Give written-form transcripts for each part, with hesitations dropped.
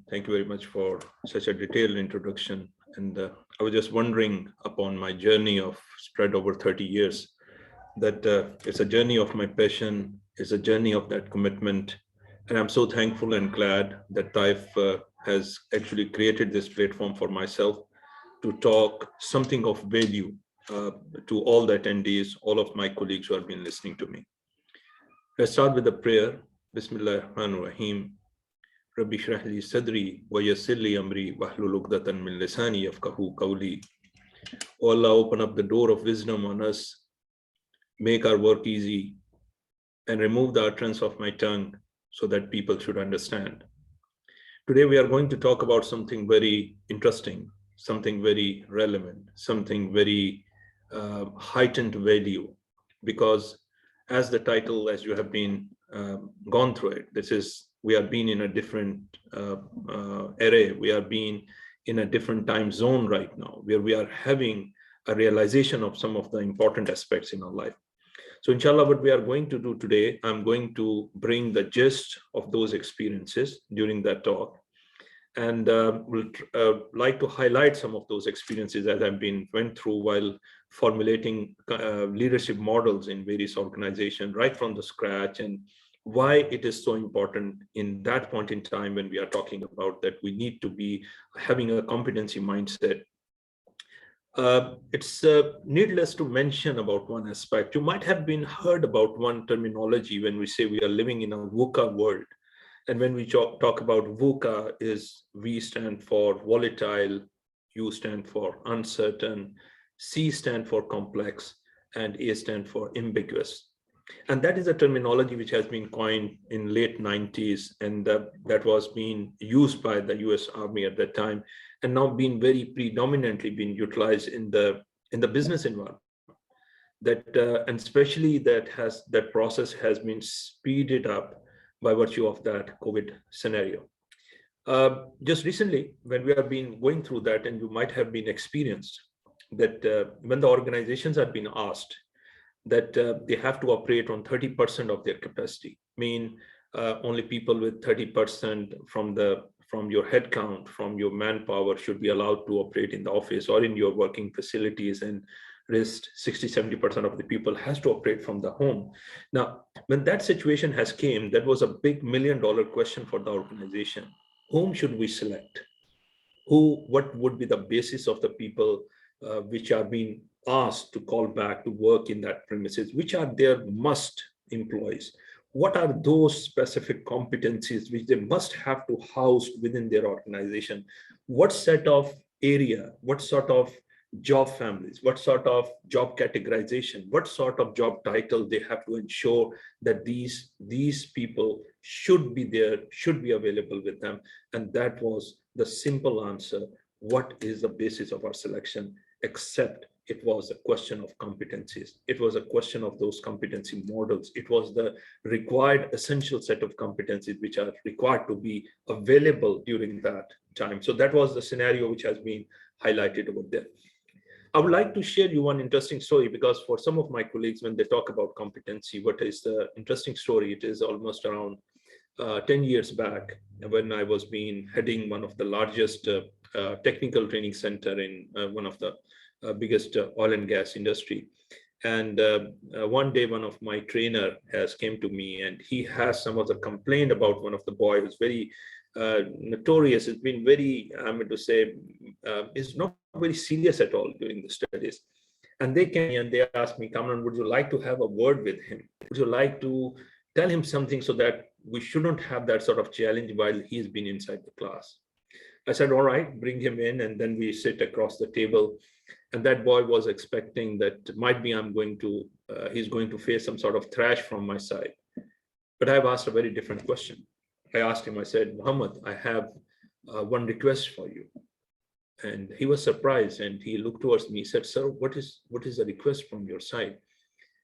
Thank you very much for such a detailed introduction. And I was just wondering upon my journey of spread over 30 years that it's a journey of my passion, it's a journey of that commitment. And I'm so thankful and glad that Taif has actually created this platform for myself to talk something of value to all the attendees, all of my colleagues who have been listening to me. Let's start with a prayer. Bismillah ar-Rahman ar-Rahim. Rabbi shrah li sadri wa yassir li amri wahlul uqdatan min lisani yafqahu qawli. O Allah, open up the door of wisdom on us, make our work easy, and remove the utterance of my tongue so that people should understand. Today we are going to talk about something very interesting, something very relevant, something very heightened value, because as the title, as you have been gone through it, we are being in a different array. We are being in a different time zone right now, where we are having a realization of some of the important aspects in our life. So inshallah, what we are going to do today, I'm going to bring the gist of those experiences during that talk. And we'll like to highlight some of those experiences as I've went through while formulating leadership models in various organizations right from the scratch, and why it is so important in that point in time when we are talking about that we need to be having a competency mindset. It's needless to mention about one aspect. You might have been heard about one terminology when we say we are living in a VUCA world. And when we talk about VUCA, is V stand for volatile, U stand for uncertain, C stand for complex, and A stand for ambiguous. And that is a terminology which has been coined in late 90s, and that was being used by the US Army at that time, and now being very predominantly being utilized in the business environment. And especially that process has been speeded up by virtue of that COVID scenario. Just recently, when we have been going through that, and you might have been experienced that when the organizations have been asked that they have to operate on 30% of their capacity, only people with 30% from your headcount, from your manpower should be allowed to operate in the office or in your working facilities, and rest 60-70% of the people has to operate from the home. Now, when that situation has came, that was a big $1 million question for the organization. Whom should we select? What would be the basis of the people which are being asked to call back to work in that premises? Which are their must employees? What are those specific competencies which they must have to house within their organization? What set of area, what sort of job families, what sort of job categorization, what sort of job title they have to ensure that these people should be there, should be available with them. And that was the simple answer. What is the basis of our selection? Except it was a question of competencies. It was a question of those competency models. It was the required essential set of competencies which are required to be available during that time. So that was the scenario which has been highlighted over there. I would like to share you one interesting story, because for some of my colleagues, when they talk about competency, what is the interesting story? It is almost around 10 years back when I was heading one of the largest technical training center in one of the biggest oil and gas industry. And one day, one of my trainer has came to me, and he has some of the complaint about one of the boy who's very notorious. It's been very, I'm going to say, is not very serious at all during the studies. And they came and they asked me, Kamran, would you like to have a word with him? Would you like to tell him something so that we shouldn't have that sort of challenge while he's been inside the class? I said, all right, bring him in. And then we sit across the table. And that boy was expecting that might be he's going to face some sort of thrash from my side. But I've asked a very different question. I asked him, I said, Muhammad, I have one request for you. And he was surprised, and he looked towards me. He said, sir, what is the request from your side?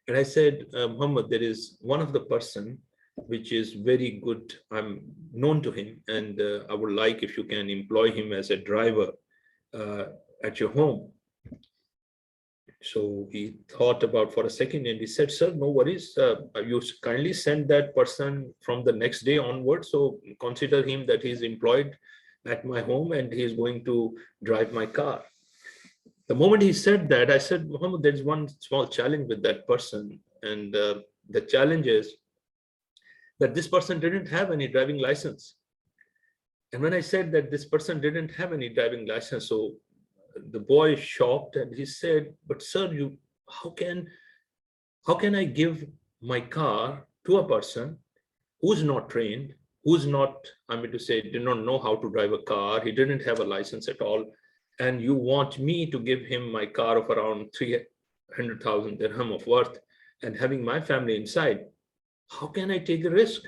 And I said, Muhammad, there is one of the person which is very good. I'm known to him, and I would like if you can employ him as a driver at your home. So he thought about for a second and he said, sir, no worries. You kindly send that person from the next day onward. So consider him that he's employed at my home and he's going to drive my car. The moment he said that, I said, Muhammad, there's one small challenge with that person. And the challenge is that this person didn't have any driving license. And when I said that this person didn't have any driving license, so the boy shocked and he said, but sir, how can I give my car to a person who's not trained, who's not, I mean to say, did not know how to drive a car, he didn't have a license at all, and you want me to give him my car of around 300,000 dirham of worth and having my family inside, how can I take the risk?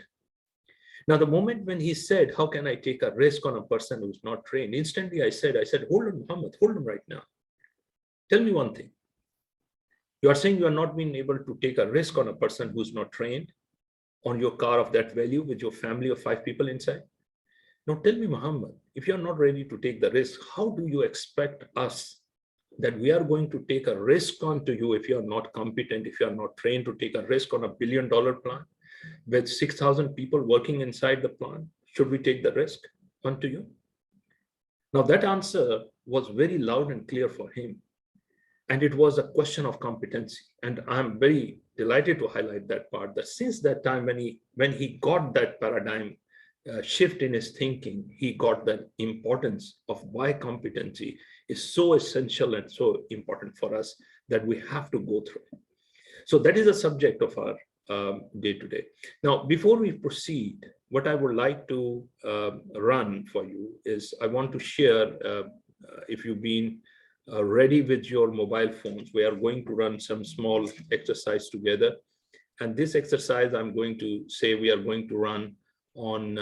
Now, the moment when he said, how can I take a risk on a person who's not trained? Instantly I said, hold on, Muhammad, hold on right now. Tell me one thing. You are saying you are not being able to take a risk on a person who's not trained on your car of that value with your family of 5 people inside? Now tell me, Muhammad, if you're not ready to take the risk, how do you expect us that we are going to take a risk onto you if you are not competent, if you are not trained to take a risk on $1 billion plant with 6,000 people working inside the plant? Should we take the risk onto you? Now that answer was very loud and clear for him. And it was a question of competency. And I'm very delighted to highlight that part, that since that time when he got that paradigm shift in his thinking, he got the importance of why competency is so essential and so important for us that we have to go through it. So that is the subject of our day today. Now, before we proceed, what I would like to run for you is I want to share, if you've been ready with your mobile phones, we are going to run some small exercise together. And this exercise, I'm going to say we are going to run on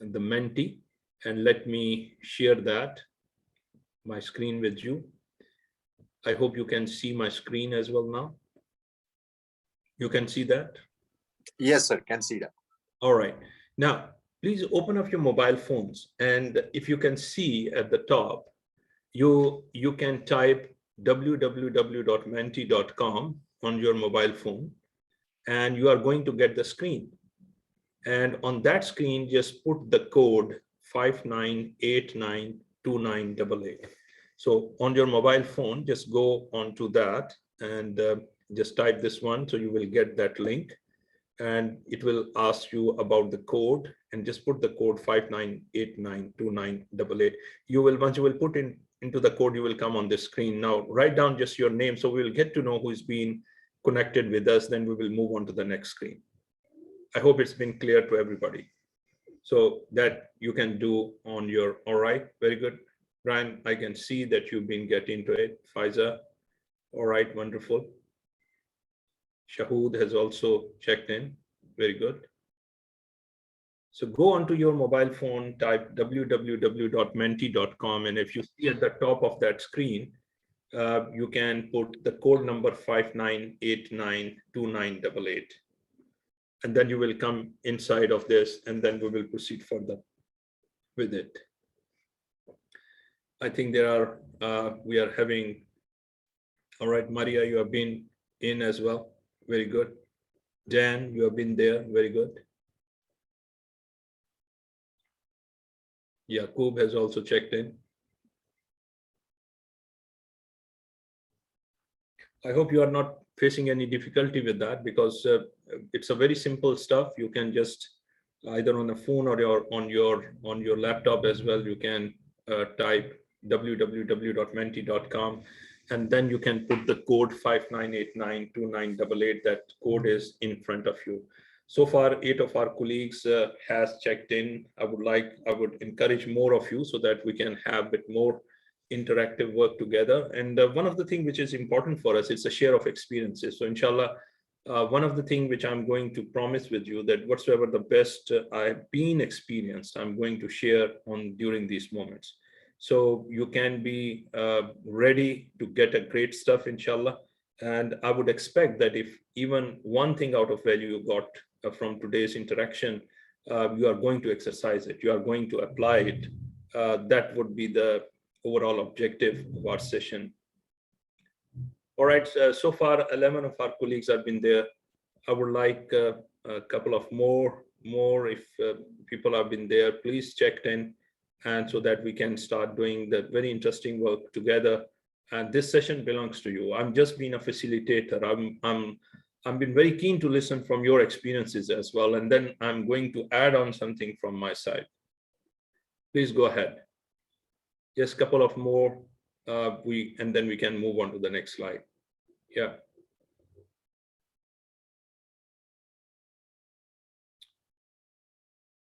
the Menti. And let me share that, my screen with you. I hope you can see my screen as well now. You can see that? Yes, sir, can see that. All right. Now, please open up your mobile phones. And if you can see at the top, you can type www.menti.com on your mobile phone, and you are going to get the screen. And on that screen, just put the code 59892988. So on your mobile phone, just go onto that and just type this one. So you will get that link and it will ask you about the code, and just put the code 59892988. You will, once you will put into the code, you will come on this screen. Now write down just your name so we will get to know who's been connected with us. Then we will move on to the next screen. I hope it's been clear to everybody. So that you can do on your, all right, very good. Brian, I can see that you've been getting to it. Faiza, all right, wonderful. Shahood has also checked in, very good. So go onto your mobile phone, type www.menti.com, and if you see at the top of that screen, you can put the code number 59892988. And then you will come inside of this, and then we will proceed further with it. I think there are, we are having, all right, Maria, you have been in as well. Very good. Dan, you have been there. Very good. Yaqub has also checked in. I hope you are not facing any difficulty with that, because it's a very simple stuff. You can just either on a phone or on your laptop as well. You can type www.menti.com, and then you can put the code 59892988. That code is in front of you. So far, 8 of our colleagues has checked in. I would encourage more of you so that we can have a bit more interactive work together. And one of the things which is important for us is a share of experiences. So inshallah, one of the things which I'm going to promise with you, that whatsoever the best I've been experienced, I'm going to share on during these moments. So you can be ready to get a great stuff, inshallah. And I would expect that if even one thing out of value you got from today's interaction, you are going to exercise it, you are going to apply it. That would be the overall objective of our session. All right, so far 11 of our colleagues have been there. I would like a couple of more if people have been there, please check in, and so that we can start doing the very interesting work together. And this session belongs to you. I'm just being a facilitator. I'm been very keen to listen from your experiences as well, and then I'm going to add on something from my side. Please go ahead. Just a couple of more, and then we can move on to the next slide. Yeah.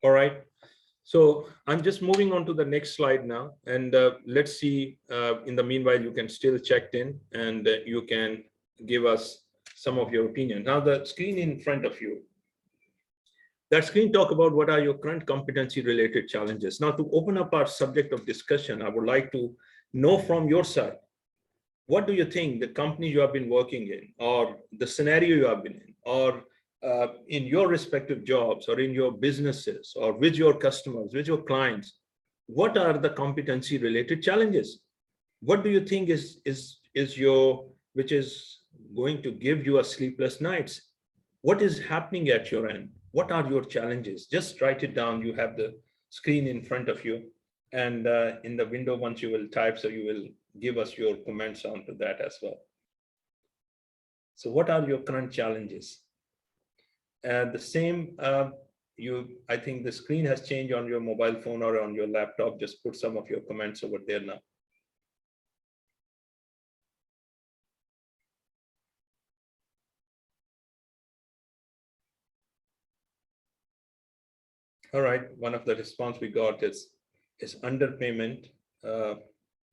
All right. So I'm just moving on to the next slide now, and let's see. In the meanwhile, you can still check in, and you can give us some of your opinion. Now, the screen in front of you. That screen talk about what are your current competency-related challenges. Now, to open up our subject of discussion, I would like to know from your side, what do you think the company you have been working in, or the scenario you have been in, or in your respective jobs, or in your businesses, or with your customers, with your clients, what are the competency related challenges? What do you think is which is going to give you a sleepless nights? What is happening at your end? What are your challenges? Just write it down. You have the screen in front of you, and in the window once you will type, so you will give us your comments onto that as well. So what are your current challenges? And the same, I think the screen has changed on your mobile phone or on your laptop. Just put some of your comments over there now. All right, one of the response we got is underpayment.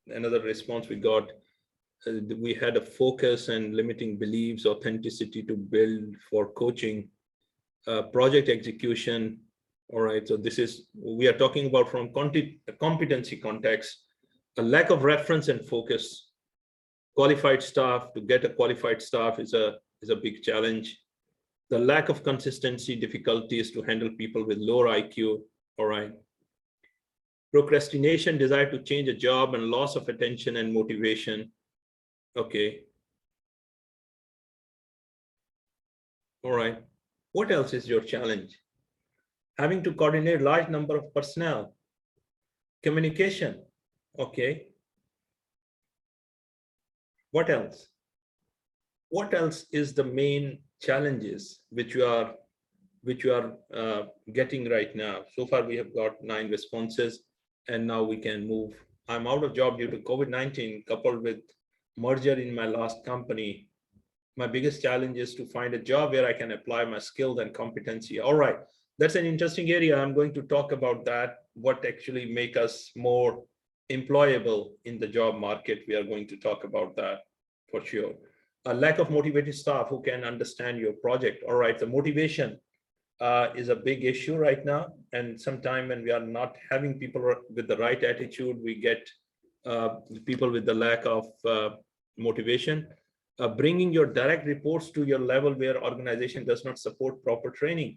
Another response we got, we had a focus and limiting beliefs, authenticity to build for coaching, project execution. All right, so this is, we are talking about from competency context, a lack of reference and focus. Qualified staff, to get a qualified staff is a big challenge. The lack of consistency, difficulties to handle people with lower IQ. All right. Procrastination, desire to change a job, and loss of attention and motivation. Okay. All right. What else is your challenge? Having to coordinate large number of personnel. Communication. Okay. What else? What else is the main challenges which you are getting right now? So far, we have got 9 responses, and now we can move. I'm out of job due to COVID-19, coupled with merger in my last company. My biggest challenge is to find a job where I can apply my skills and competency. All right, that's an interesting area. I'm going to talk about that. What actually make us more employable in the job market? We are going to talk about that for sure. A lack of motivated staff who can understand your project. All right, the motivation is a big issue right now. And sometime when we are not having people with the right attitude, we get people with the lack of motivation. Bringing your direct reports to your level where organization does not support proper training.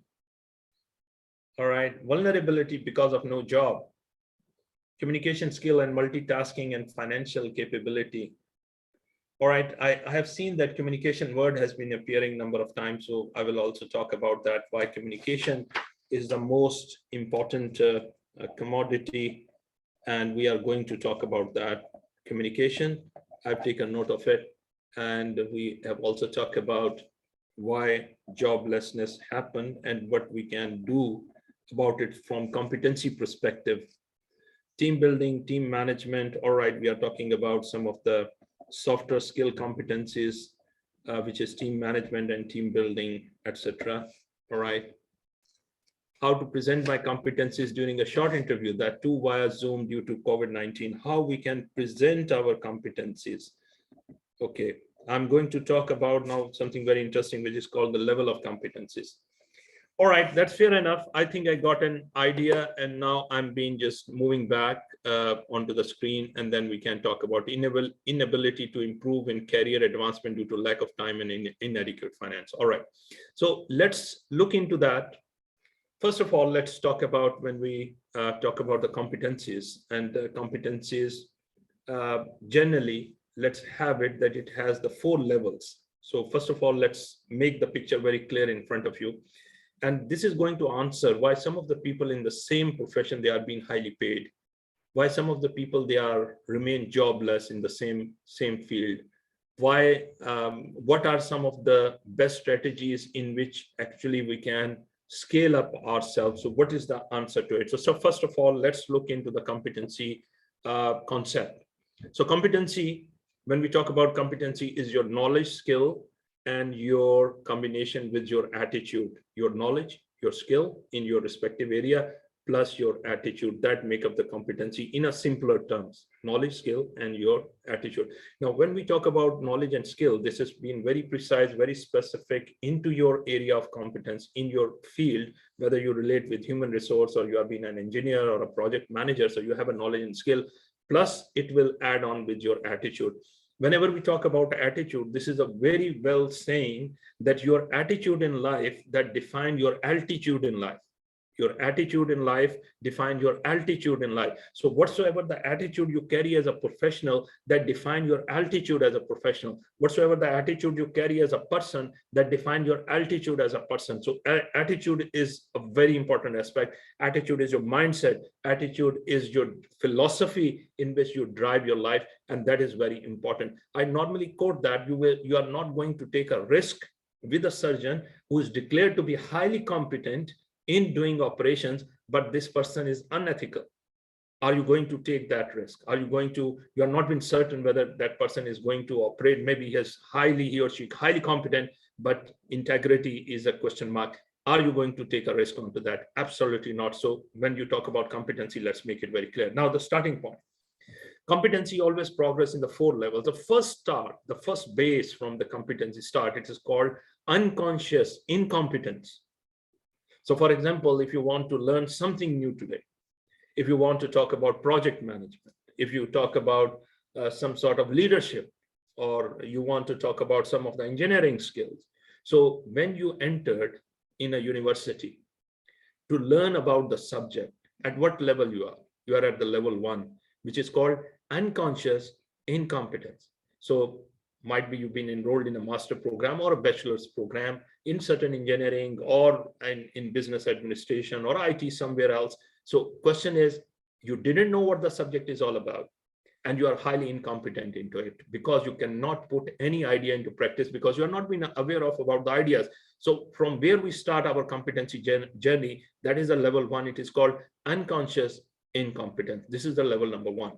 All right, vulnerability because of no job. Communication skill and multitasking and financial capability. All right, I have seen that communication word has been appearing a number of times, so I will also talk about that, why communication is the most important commodity, and we are going to talk about that. Communication, I've taken note of it, and we have also talked about why joblessness happened and what we can do about it from competency perspective. Team building, team management. All right, we are talking about some of the softer skill competencies, which is team management and team building, etc. All right. How to present my competencies during a short interview, that too via Zoom due to COVID-19. How we can present our competencies. Okay, I'm going to talk about now something very interesting, which is called the level of competencies. All right, that's fair enough. I think I got an idea, and now I'm being just moving back onto the screen, and then we can talk about inability to improve in career advancement due to lack of time and inadequate finance. All right, so let's look into that. First of all, let's talk about when we talk about the competencies, and competencies generally let's have it that it has the 4 levels. So first of all, let's make the picture very clear in front of you. And this is going to answer why some of the people in the same profession, they are being highly paid. Why some of the people, they are remain jobless in the same field. Why, what are some of the best strategies in which actually we can scale up ourselves? So what is the answer to it? So first of all, let's look into the competency concept. So competency, when we talk about competency, is your knowledge, skill, and your combination with your attitude, your knowledge, your skill in your respective area, plus your attitude, that make up the competency in a simpler terms: knowledge, skill, and your attitude. Now, when we talk about knowledge and skill, this has been very precise, very specific into your area of competence in your field, whether you relate with human resource or you have been an engineer or a project manager. So you have a knowledge and skill, plus it will add on with your attitude. Whenever we talk about attitude, this is a very well saying that your attitude in life that define your altitude in life. Your attitude in life defines your altitude in life. So whatsoever the attitude you carry as a professional, that define your altitude as a professional. Whatsoever the attitude you carry as a person, that define your altitude as a person. So attitude is a very important aspect. Attitude is your mindset. Attitude is your philosophy in which you drive your life, and that is very important. I normally quote that you are not going to take a risk with a surgeon who is declared to be highly competent in doing operations, but this person is unethical. Are you going to take that risk? Are you going to, you are not been certain whether that person is going to operate. Maybe he or she highly competent, but integrity is a question mark. Are you going to take a risk onto that? Absolutely not. So when you talk about competency, let's make it very clear. Now, the starting point. Competency always progress in the 4 levels. The first start, the first base from the competency start, it is called unconscious incompetence. So for example, if you want to learn something new today, if you want to talk about project management, if you talk about some sort of leadership, or you want to talk about some of the engineering skills. So when you entered in a university to learn about the subject, at what level you are at the level 1, which is called unconscious incompetence. So might be you've been enrolled in a master program or a bachelor's program in certain engineering or in business administration or IT somewhere else. So question is, you didn't know what the subject is all about, and you are highly incompetent into it because you cannot put any idea into practice because you are not being aware of about the ideas. So from where we start our competency journey, that is the level 1. It is called unconscious incompetence. This is the level number 1.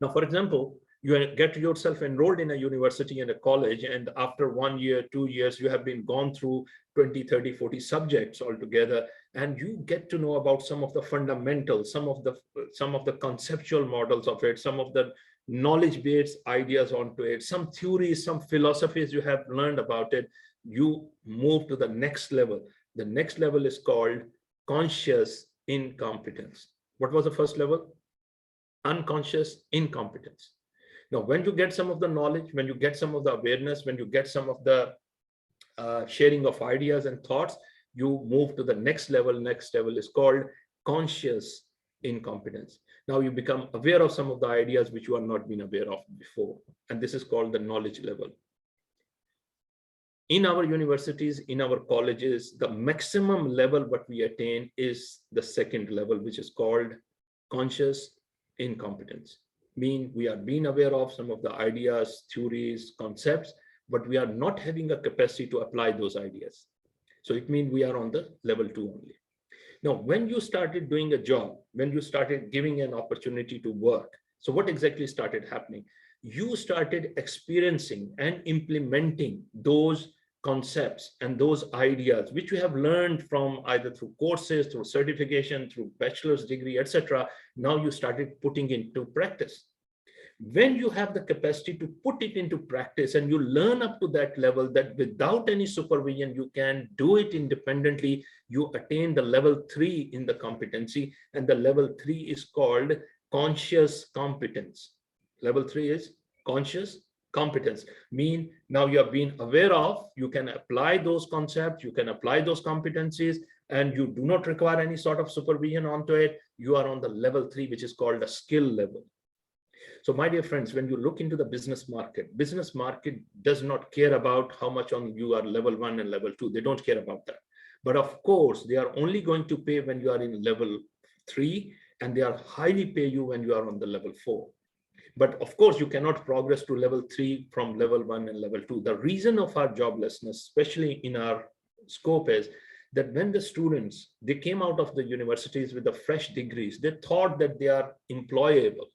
Now, for example, you get yourself enrolled in a university and a college, and after 1 year, 2 years, you have been gone through 20, 30, 40 subjects altogether, and you get to know about some of the fundamentals, some of the conceptual models of it, some of the knowledge-based ideas onto it, some theories, some philosophies you have learned about it. You move to the next level. The next level is called conscious incompetence. What was the first level? Unconscious incompetence. Now, when you get some of the knowledge, when you get some of the awareness, when you get some of the sharing of ideas and thoughts, you move to the next level. Next level is called conscious incompetence. Now you become aware of some of the ideas which you are not been aware of before, and this is called the knowledge level. In our universities, in our colleges, the maximum level what we attain is the second level, which is called conscious incompetence. Mean we are being aware of some of the ideas, theories, concepts, but we are not having a capacity to apply those ideas. So it means we are on the level 2 only. Now, when you started doing a job, when you started giving an opportunity to work, so what exactly started happening? You started experiencing and implementing those concepts and those ideas which you have learned from either through courses, through certification, through bachelor's degree, etc. Now you started putting into practice. When you have the capacity to put it into practice and you learn up to that level that without any supervision you can do it independently, you attain the level 3 in the competency, and the level 3 is called conscious competence. Level 3 is conscious competence. Mean now you have been aware of, you can apply those concepts, you can apply those competencies, and you do not require any sort of supervision onto it. You are on the level 3, which is called a skill level. So my dear friends, when you look into the business market does not care about how much on you are level 1 and level 2. They don't care about that. But of course, they are only going to pay when you are in level 3, and they are highly pay you when you are on the level 4. But of course, you cannot progress to level 3 from level 1 and level 2. The reason of our joblessness, especially in our scope, is that when the students, they came out of the universities with the fresh degrees, they thought that they are employable.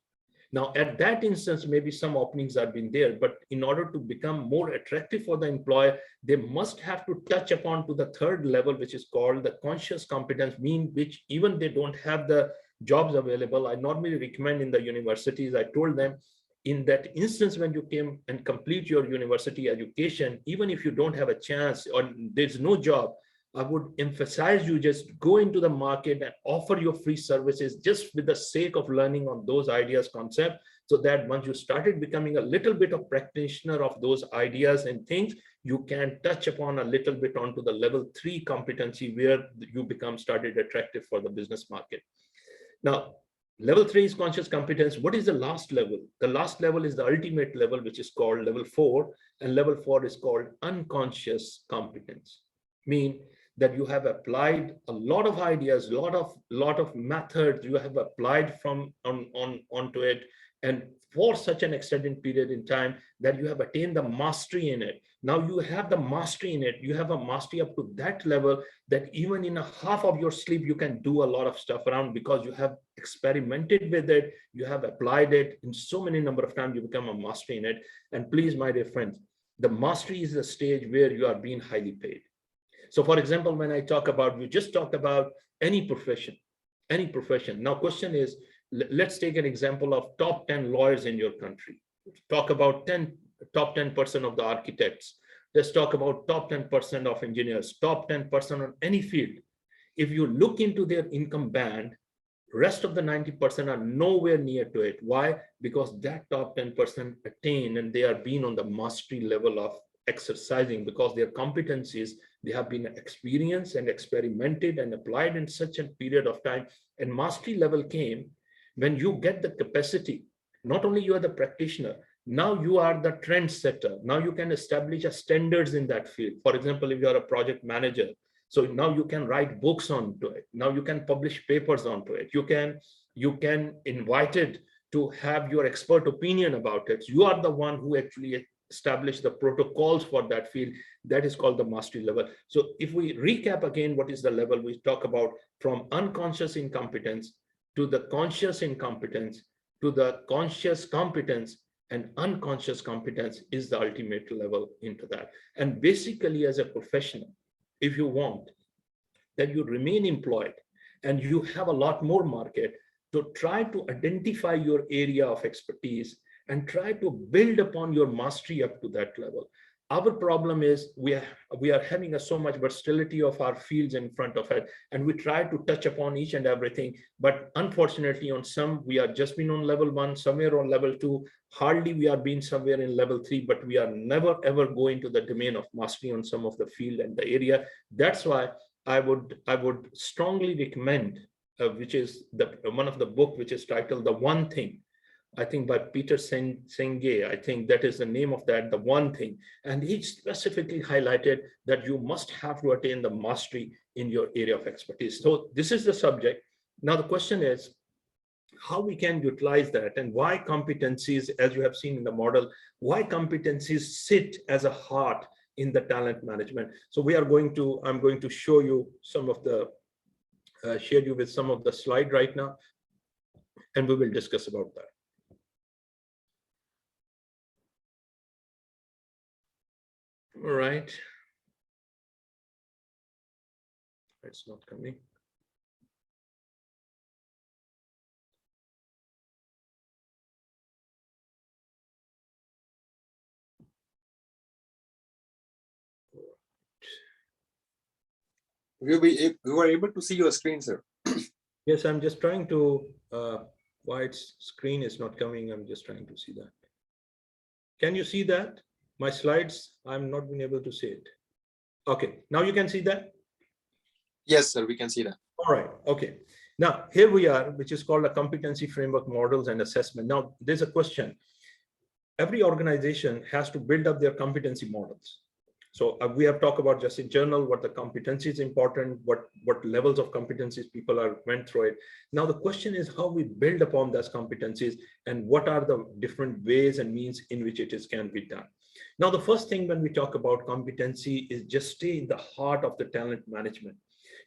Now, at that instance, maybe some openings have been there, but in order to become more attractive for the employer, they must have to touch upon to the third level, which is called the conscious competence, mean which even they don't have the jobs available. I normally recommend in the universities, I told them, in that instance, when you came and complete your university education, even if you don't have a chance or there's no job, I would emphasize you just go into the market and offer your free services just with the sake of learning on those ideas, concept, so that once you started becoming a little bit of practitioner of those ideas and things, you can touch upon a little bit onto the level 3 competency where you become started attractive for the business market. Now, level 3 is conscious competence. What is the last level? The last level is the ultimate level, which is called level 4, and level 4 is called unconscious competence. Mean that you have applied a lot of ideas, lot of methods you have applied from onto it, and for such an extended period in time that you have attained the mastery in it. Now you have the mastery in it. You have a mastery up to that level that even in a half of your sleep, you can do a lot of stuff around because you have experimented with it. You have applied it in so many number of times, you become a master in it. And please, my dear friends, the mastery is the stage where you are being highly paid. So for example, when I talk about, we just talked about any profession. Now question is, let's take an example of top 10 lawyers in your country. Talk about top 10% of the architects. Let's talk about top 10% of engineers, top 10% on any field. If you look into their income band, rest of the 90% are nowhere near to it. Why? Because that top 10% attain and they are being on the mastery level of exercising, because their competencies, they have been experienced and experimented and applied in such a period of time. And mastery level came when you get the capacity. Not only you are the practitioner, now you are the trend setter. Now you can establish a standards in that field. For example, if you are a project manager, so now you can write books onto it. Now you can publish papers onto it. You can invite it to have your expert opinion about it. You are the one who actually establish the protocols for that field. That is called the mastery level. So if we recap again, what is the level we talk about, from unconscious incompetence to the conscious incompetence to the conscious competence, and unconscious competence is the ultimate level into that. And basically, as a professional, if you want that you remain employed and you have a lot more market, to try to identify your area of expertise and try to build upon your mastery up to that level. Our problem is we are having so much versatility of our fields in front of it, and we try to touch upon each and everything. But unfortunately, on some, we are just been on level 1, somewhere on level 2, hardly we are being somewhere in level 3, but we are never ever going to the domain of mastery on some of the field and the area. That's why I would strongly recommend, which is one of the book, which is titled The One Thing, I think by Peter Senge. I think that is the name of that, The One Thing. And he specifically highlighted that you must have to attain the mastery in your area of expertise. So this is the subject. Now the question is how we can utilize that, and why competencies, as you have seen in the model, why competencies sit as a heart in the talent management. So I'm going to show you some of the, share you with some of the slide right now, and we will discuss about that. All right. It's not coming. We were able to see your screen, sir. Yes, I'm just trying to, why its screen is not coming. I'm just trying to see that. Can you see that? My slides, I'm not being able to see it. Okay, now you can see that? Yes, sir, we can see that. All right, okay. Now, here we are, which is called a competency framework models and assessment. Now, there's a question. Every organization has to build up their competency models. So we have talked about just in general what the competency is important, what levels of competencies people are went through it. Now the question is how we build upon those competencies and what are the different ways and means in which it is can be done. Now the first thing when we talk about competency is just stay in the heart of the talent management.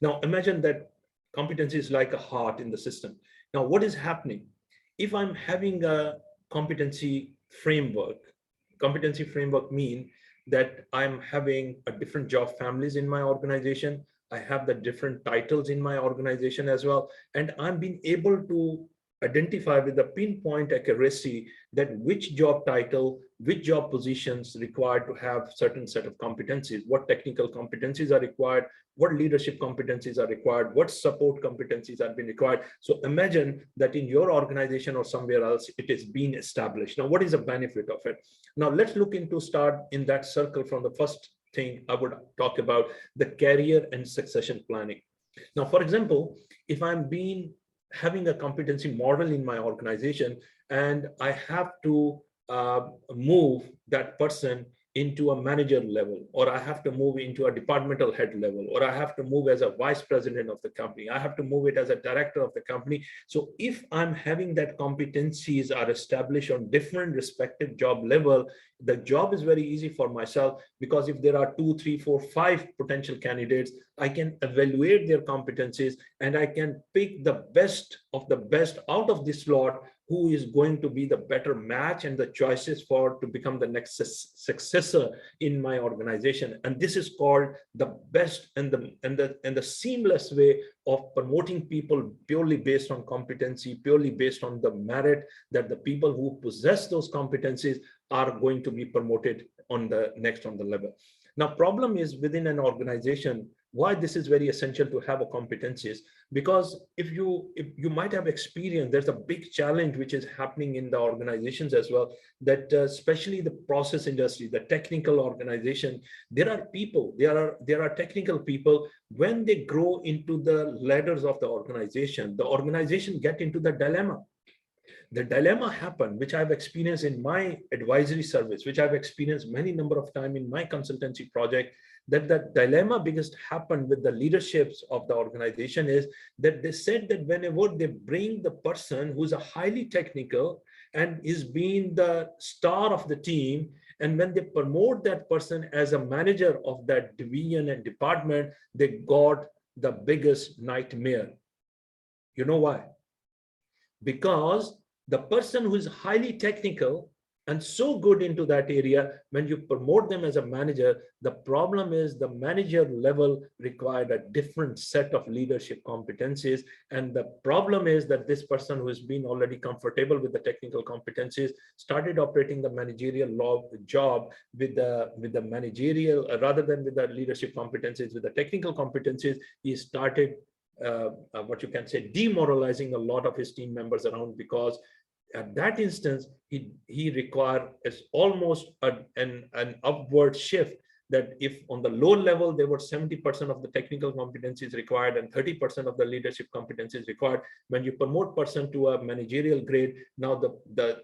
Now imagine that competency is like a heart in the system. Now what is happening? If I'm having a competency framework mean that I'm having a different job families in my organization. I have the different titles in my organization as well. And I'm being able to identify with the pinpoint accuracy that which job title, which job positions required to have certain set of competencies, what technical competencies are required, what leadership competencies are required, what support competencies are being required. So imagine that in your organization or somewhere else, it is being established. Now, what is the benefit of it? Now, let's look into start in that circle from the first thing I would talk about, the career and succession planning. Now, for example, if I'm having a competency model in my organization and I have to move that person into a manager level, or I have to move into a departmental head level, or I have to move as a vice president of the company, I have to move it as a director of the company. So if I'm having that competencies are established on different respective job level, the job is very easy for myself, because if there are 2, 3, 4, 5 potential candidates, I can evaluate their competencies and I can pick the best of the best out of this lot, who is going to be the better match and the choices for to become the next successor in my organization. And this is called the best and the seamless way of promoting people purely based on competency, purely based on the merit that the people who possess those competencies are going to be promoted on the next on the level. Now, problem is within an organization, why this is very essential to have a competencies, because if you might have experienced, there's a big challenge which is happening in the organizations as well, that especially the process industry, the technical organization, there are technical people. When they grow into the ladders of the organization get into the dilemma. The dilemma happened, which I've experienced in my advisory service, which I've experienced many number of time in my consultancy project, that the dilemma biggest happened with the leaderships of the organization is that they said that whenever they bring the person who's a highly technical and is being the star of the team, and when they promote that person as a manager of that division and department, they got the biggest nightmare. You know why? Because the person who is highly technical and so good into that area, when you promote them as a manager, the problem is the manager level required a different set of leadership competencies. And the problem is that this person who has been already comfortable with the technical competencies started operating the managerial job with the managerial rather than with the leadership competencies, with the technical competencies. He started what you can say demoralizing a lot of his team members around, because at that instance he required as almost an upward shift, that if on the low level there were 70% of the technical competencies required and 30% of the leadership competencies required, when you promote person to a managerial grade, now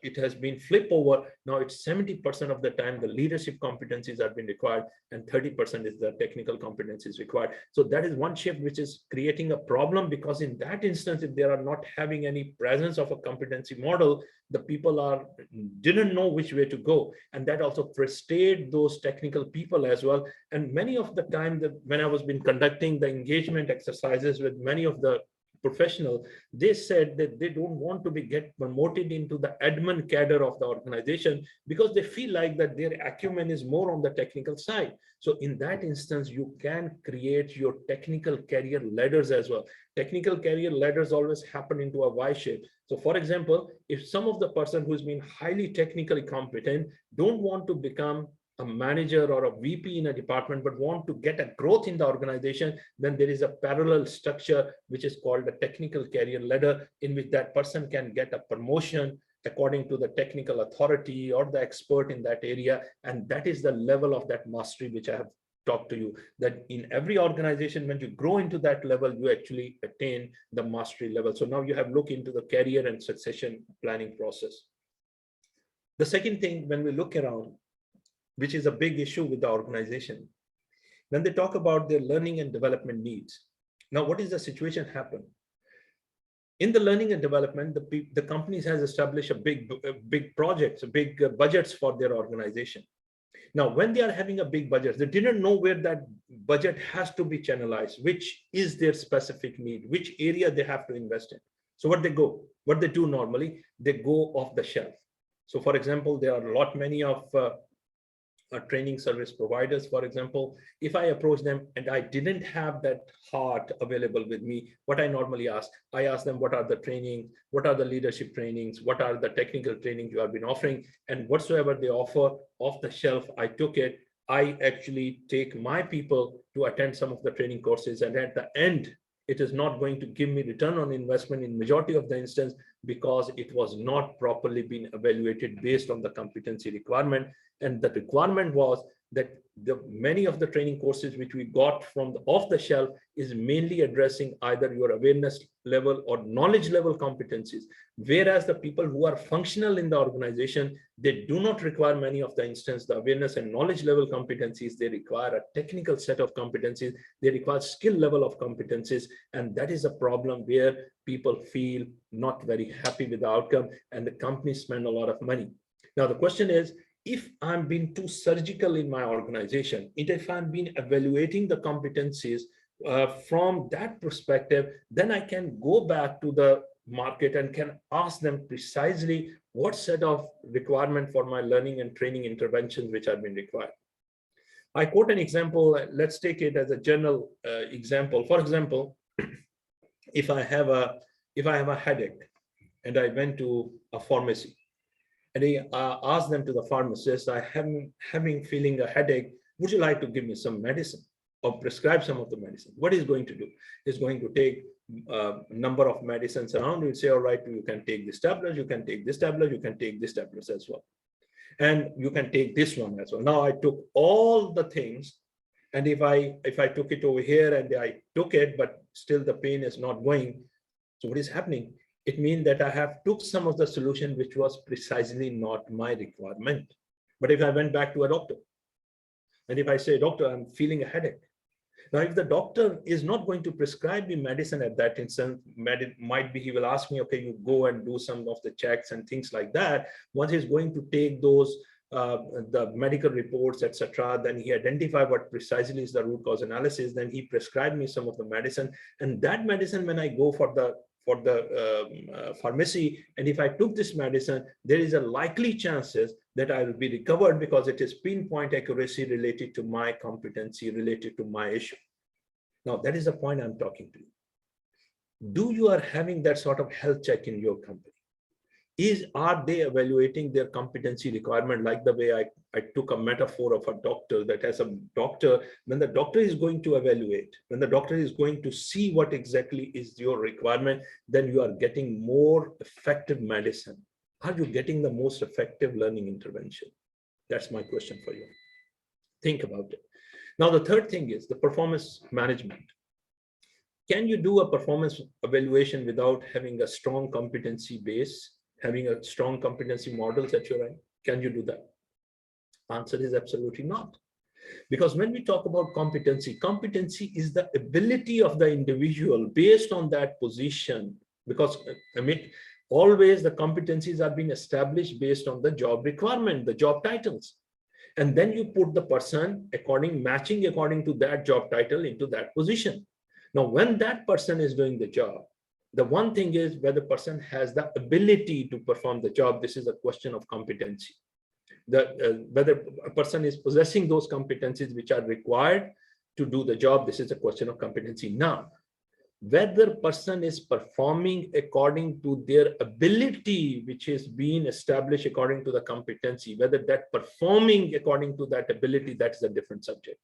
it has been flip over. Now it's 70% of the time the leadership competencies are being required and 30% is the technical competencies required. So that is one shift which is creating a problem, because in that instance, if they are not having any presence of a competency model, the people didn't know which way to go, and that also frustrated those technical people as well. And many of the time that when I was been conducting the engagement exercises with many of the professional, they said that they don't want to get promoted into the admin cadre of the organization, because they feel like that their acumen is more on the technical side. So in that instance, you can create your technical career ladders as well. Technical career ladders always happen into a Y shape. So for example, if some of the person who's been highly technically competent don't want to become a manager or a VP in a department, but want to get a growth in the organization, then there is a parallel structure, which is called a technical career ladder, in which that person can get a promotion according to the technical authority or the expert in that area. And that is the level of that mastery which I have talk to you that in every organization, when you grow into that level, you actually attain the mastery level. So now you have looked into the career and succession planning process. The second thing, when we look around, which is a big issue with the organization, when they talk about their learning and development needs. Now, what is the situation happen? In the learning and development, the companies has established a big projects, big budgets for their organization. Now, when they are having a big budget, they didn't know where that budget has to be channelized, which is their specific need, which area they have to invest in. So what they do normally, they go off the shelf. So for example, there are many of training service providers, for example. If I approach them and I didn't have that heart available with me, what I normally ask, I ask them, what are the training, what are the leadership trainings, what are the technical trainings you have been offering, and whatsoever they offer off the shelf, I took it. I actually take my people to attend some of the training courses, and at the end, it is not going to give me return on investment in majority of the instance, because it was not properly been evaluated based on the competency requirement. And the requirement was that many of the training courses which we got from off the shelf is mainly addressing either your awareness level or knowledge level competencies, whereas the people who are functional in the organization, they do not require many of the instance the awareness and knowledge level competencies. They require a technical set of competencies, they require skill level of competencies, and that is a problem where people feel not very happy with the outcome, and the companies spend a lot of money. Now the question is, if I'm being too surgical in my organization, if I'm been evaluating the competencies from that perspective, then I can go back to the market and can ask them precisely what set of requirement for my learning and training interventions which have been required. I quote an example. Let's take it as a general example. For example, if I have a headache and I went to a pharmacy, and he asked them to the pharmacist, I am feeling a headache. Would you like to give me some medicine or prescribe some of the medicine? What he's going to do? He's going to take a number of medicines around. He'll say, all right, you can take this tablet, you can take this tablet, you can take this tablet as well. And you can take this one as well. Now I took all the things, and if I took it over here and I took it, but still the pain is not going. So what is happening? It means that I have took some of the solution which was precisely not my requirement. But if I went back to a doctor, and if I say, doctor, I'm feeling a headache. Now, if the doctor is not going to prescribe me medicine at that instant, might be he will ask me, okay, you go and do some of the checks and things like that. Once he's going to take those, the medical reports, etc., then he identify what precisely is the root cause analysis, then he prescribed me some of the medicine. And that medicine, when I go for the pharmacy, and if I took this medicine, there is a likely chances that I will be recovered because it is pinpoint accuracy related to my competency, related to my issue. Now, that is the point I'm talking to you. Do you are having that sort of health check in your company? Are they evaluating their competency requirement like the way I took a metaphor of a doctor, that as a doctor, when the doctor is going to evaluate, when the doctor is going to see what exactly is your requirement, then you are getting more effective medicine. Are you getting the most effective learning intervention? That's my question for you. Think about it. Now, the third thing is the performance management. Can you do a performance evaluation without having a strong competency base, having a strong competency models at your end? Can you do that? Answer is absolutely not. Because when we talk about competency, competency is the ability of the individual based on that position. Because I mean, always the competencies are being established based on the job requirement, the job titles. And then you put the person matching according to that job title into that position. Now, when that person is doing the job, the one thing is whether the person has the ability to perform the job. This is a question of competency. Whether a person is possessing those competencies which are required to do the job, this is a question of competency. Now, whether person is performing according to their ability, which is being established according to the competency, whether that performing according to that ability, that's a different subject.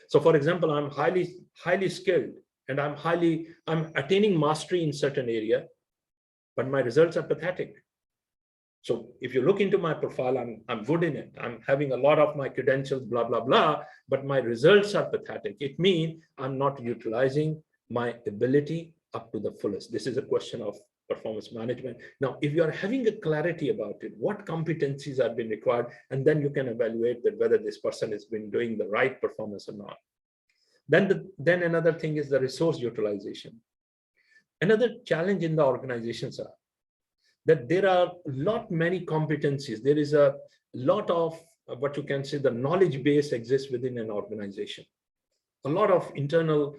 So for example, I'm highly skilled and I'm attaining mastery in certain area, but my results are pathetic. So if you look into my profile, I'm good in it. I'm having a lot of my credentials, blah, blah, blah, but my results are pathetic. It means I'm not utilizing my ability up to the fullest. This is a question of performance management. Now, if you are having a clarity about it, what competencies are being required, and then you can evaluate that whether this person has been doing the right performance or not. Then another thing is the resource utilization. Another challenge in the organizations are that there are many competencies. There is a lot of what you can say the knowledge base exists within an organization. A lot of internal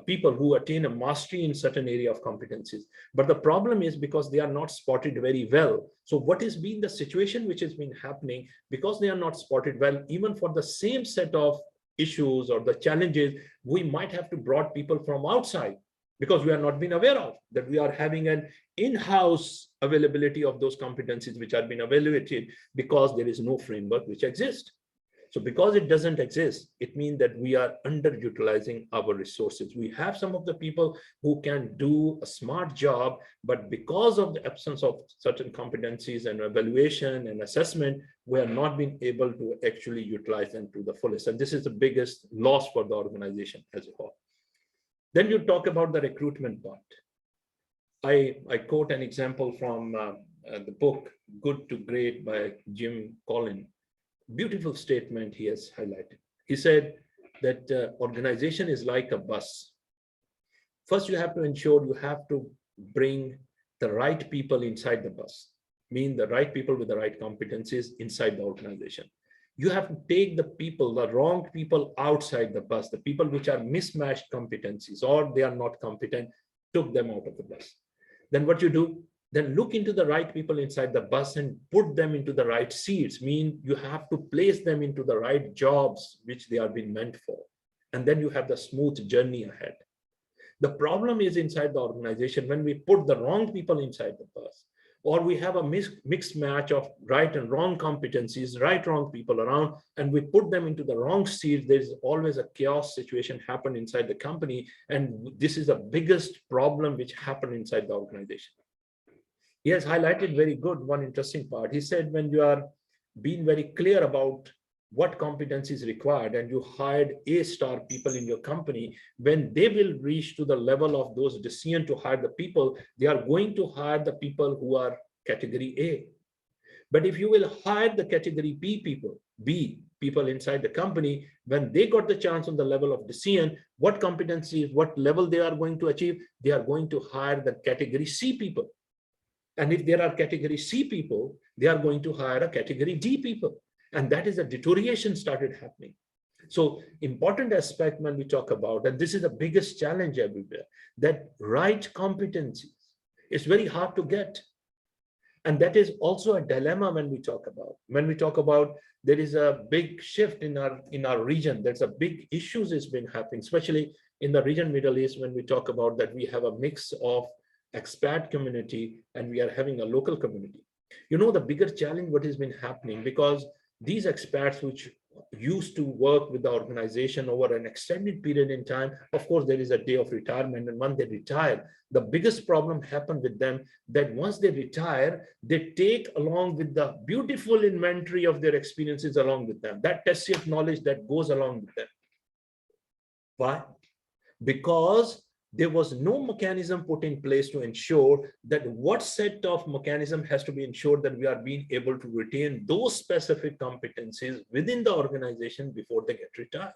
people who attain a mastery in certain area of competencies. But the problem is because they are not spotted very well. So what has been the situation which has been happening because they are not spotted well, even for the same set of issues or the challenges, we might have to brought people from outside because we are not being aware of that we are having an in-house availability of those competencies which are being evaluated because there is no framework which exists. So because it doesn't exist, it means that we are underutilizing our resources. We have some of the people who can do a smart job, but because of the absence of certain competencies and evaluation and assessment, we are not being able to actually utilize them to the fullest. And this is the biggest loss for the organization as a whole. Then you talk about the recruitment part. I quote an example from the book, Good to Great by Jim Collins. Beautiful statement he has highlighted. He said that organization is like a bus. First, you have to ensure you have to bring the right people inside the bus, mean the right people with the right competencies inside the organization. You have to take the people, the wrong people outside the bus, the people which are mismatched competencies or they are not competent, took them out of the bus. Then what you do? Then look into the right people inside the bus and put them into the right seats. Mean you have to place them into the right jobs which they are being meant for. And then you have the smooth journey ahead. The problem is inside the organization when we put the wrong people inside the bus, or we have a mixed match of right and wrong competencies, right, wrong people around, and we put them into the wrong seats, there's always a chaos situation happen inside the company. And this is the biggest problem which happen inside the organization. He has highlighted very good one interesting part. He said when you are being very clear about what competence is required and you hired A-star people in your company, when they will reach to the level of those decision to hire the people, they are going to hire the people who are category A. But if you will hire the category B people inside the company, when they got the chance on the level of decision, what competencies, what level they are going to achieve, they are going to hire the category C people. And if there are category C people, they are going to hire a category D people. And that is a deterioration started happening. So important aspect when we talk about, and this is the biggest challenge everywhere, that right competencies is very hard to get. And that is also a dilemma when we talk about. When we talk about there is a big shift in our region, there's a big issues has been happening, especially in the region Middle East, when we talk about that we have a mix of expat community and we are having a local community. You know, the bigger challenge what has been happening, because these expats which used to work with the organization over an extended period in time, of course there is a day of retirement, and when they retire, the biggest problem happened with them that once they retire, they take along with the beautiful inventory of their experiences along with them, that tacit knowledge that goes along with them. Why? Because there was no mechanism put in place to ensure that what set of mechanism has to be ensured that we are being able to retain those specific competencies within the organization before they get retired.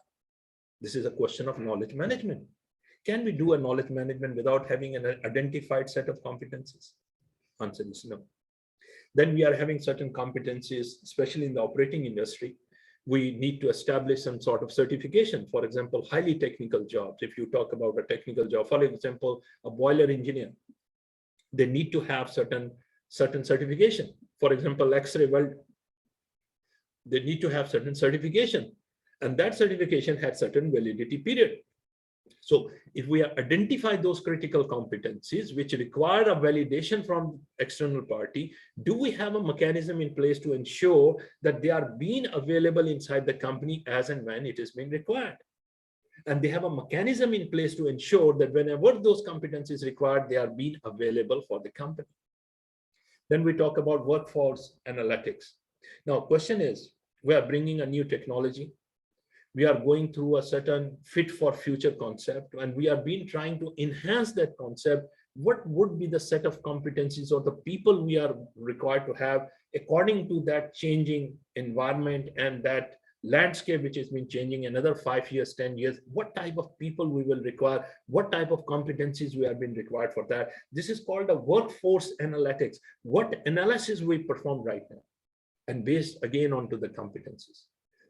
This is a question of knowledge management. Can we do a knowledge management without having an identified set of competencies? Answer is no. Then we are having certain competencies, especially in the operating industry. We need to establish some sort of certification. For example, highly technical jobs. If you talk about a technical job, for example, a boiler engineer, they need to have certain certification. For example, X-ray weld, they need to have certain certification, and that certification had certain validity period. So if we identify those critical competencies which require a validation from external party, do we have a mechanism in place to ensure that they are being available inside the company as and when it is being required? And they have a mechanism in place to ensure that whenever those competencies required, they are being available for the company. Then we talk about workforce analytics. Now, question is, we are bringing a new technology. We are going through a certain fit for future concept, and we are being trying to enhance that concept. What would be the set of competencies or the people we are required to have according to that changing environment and that landscape which has been changing another 5 years, 10 years? What type of people we will require? What type of competencies we have been required for that? This is called a workforce analytics. What analysis we perform right now, and based again onto the competencies.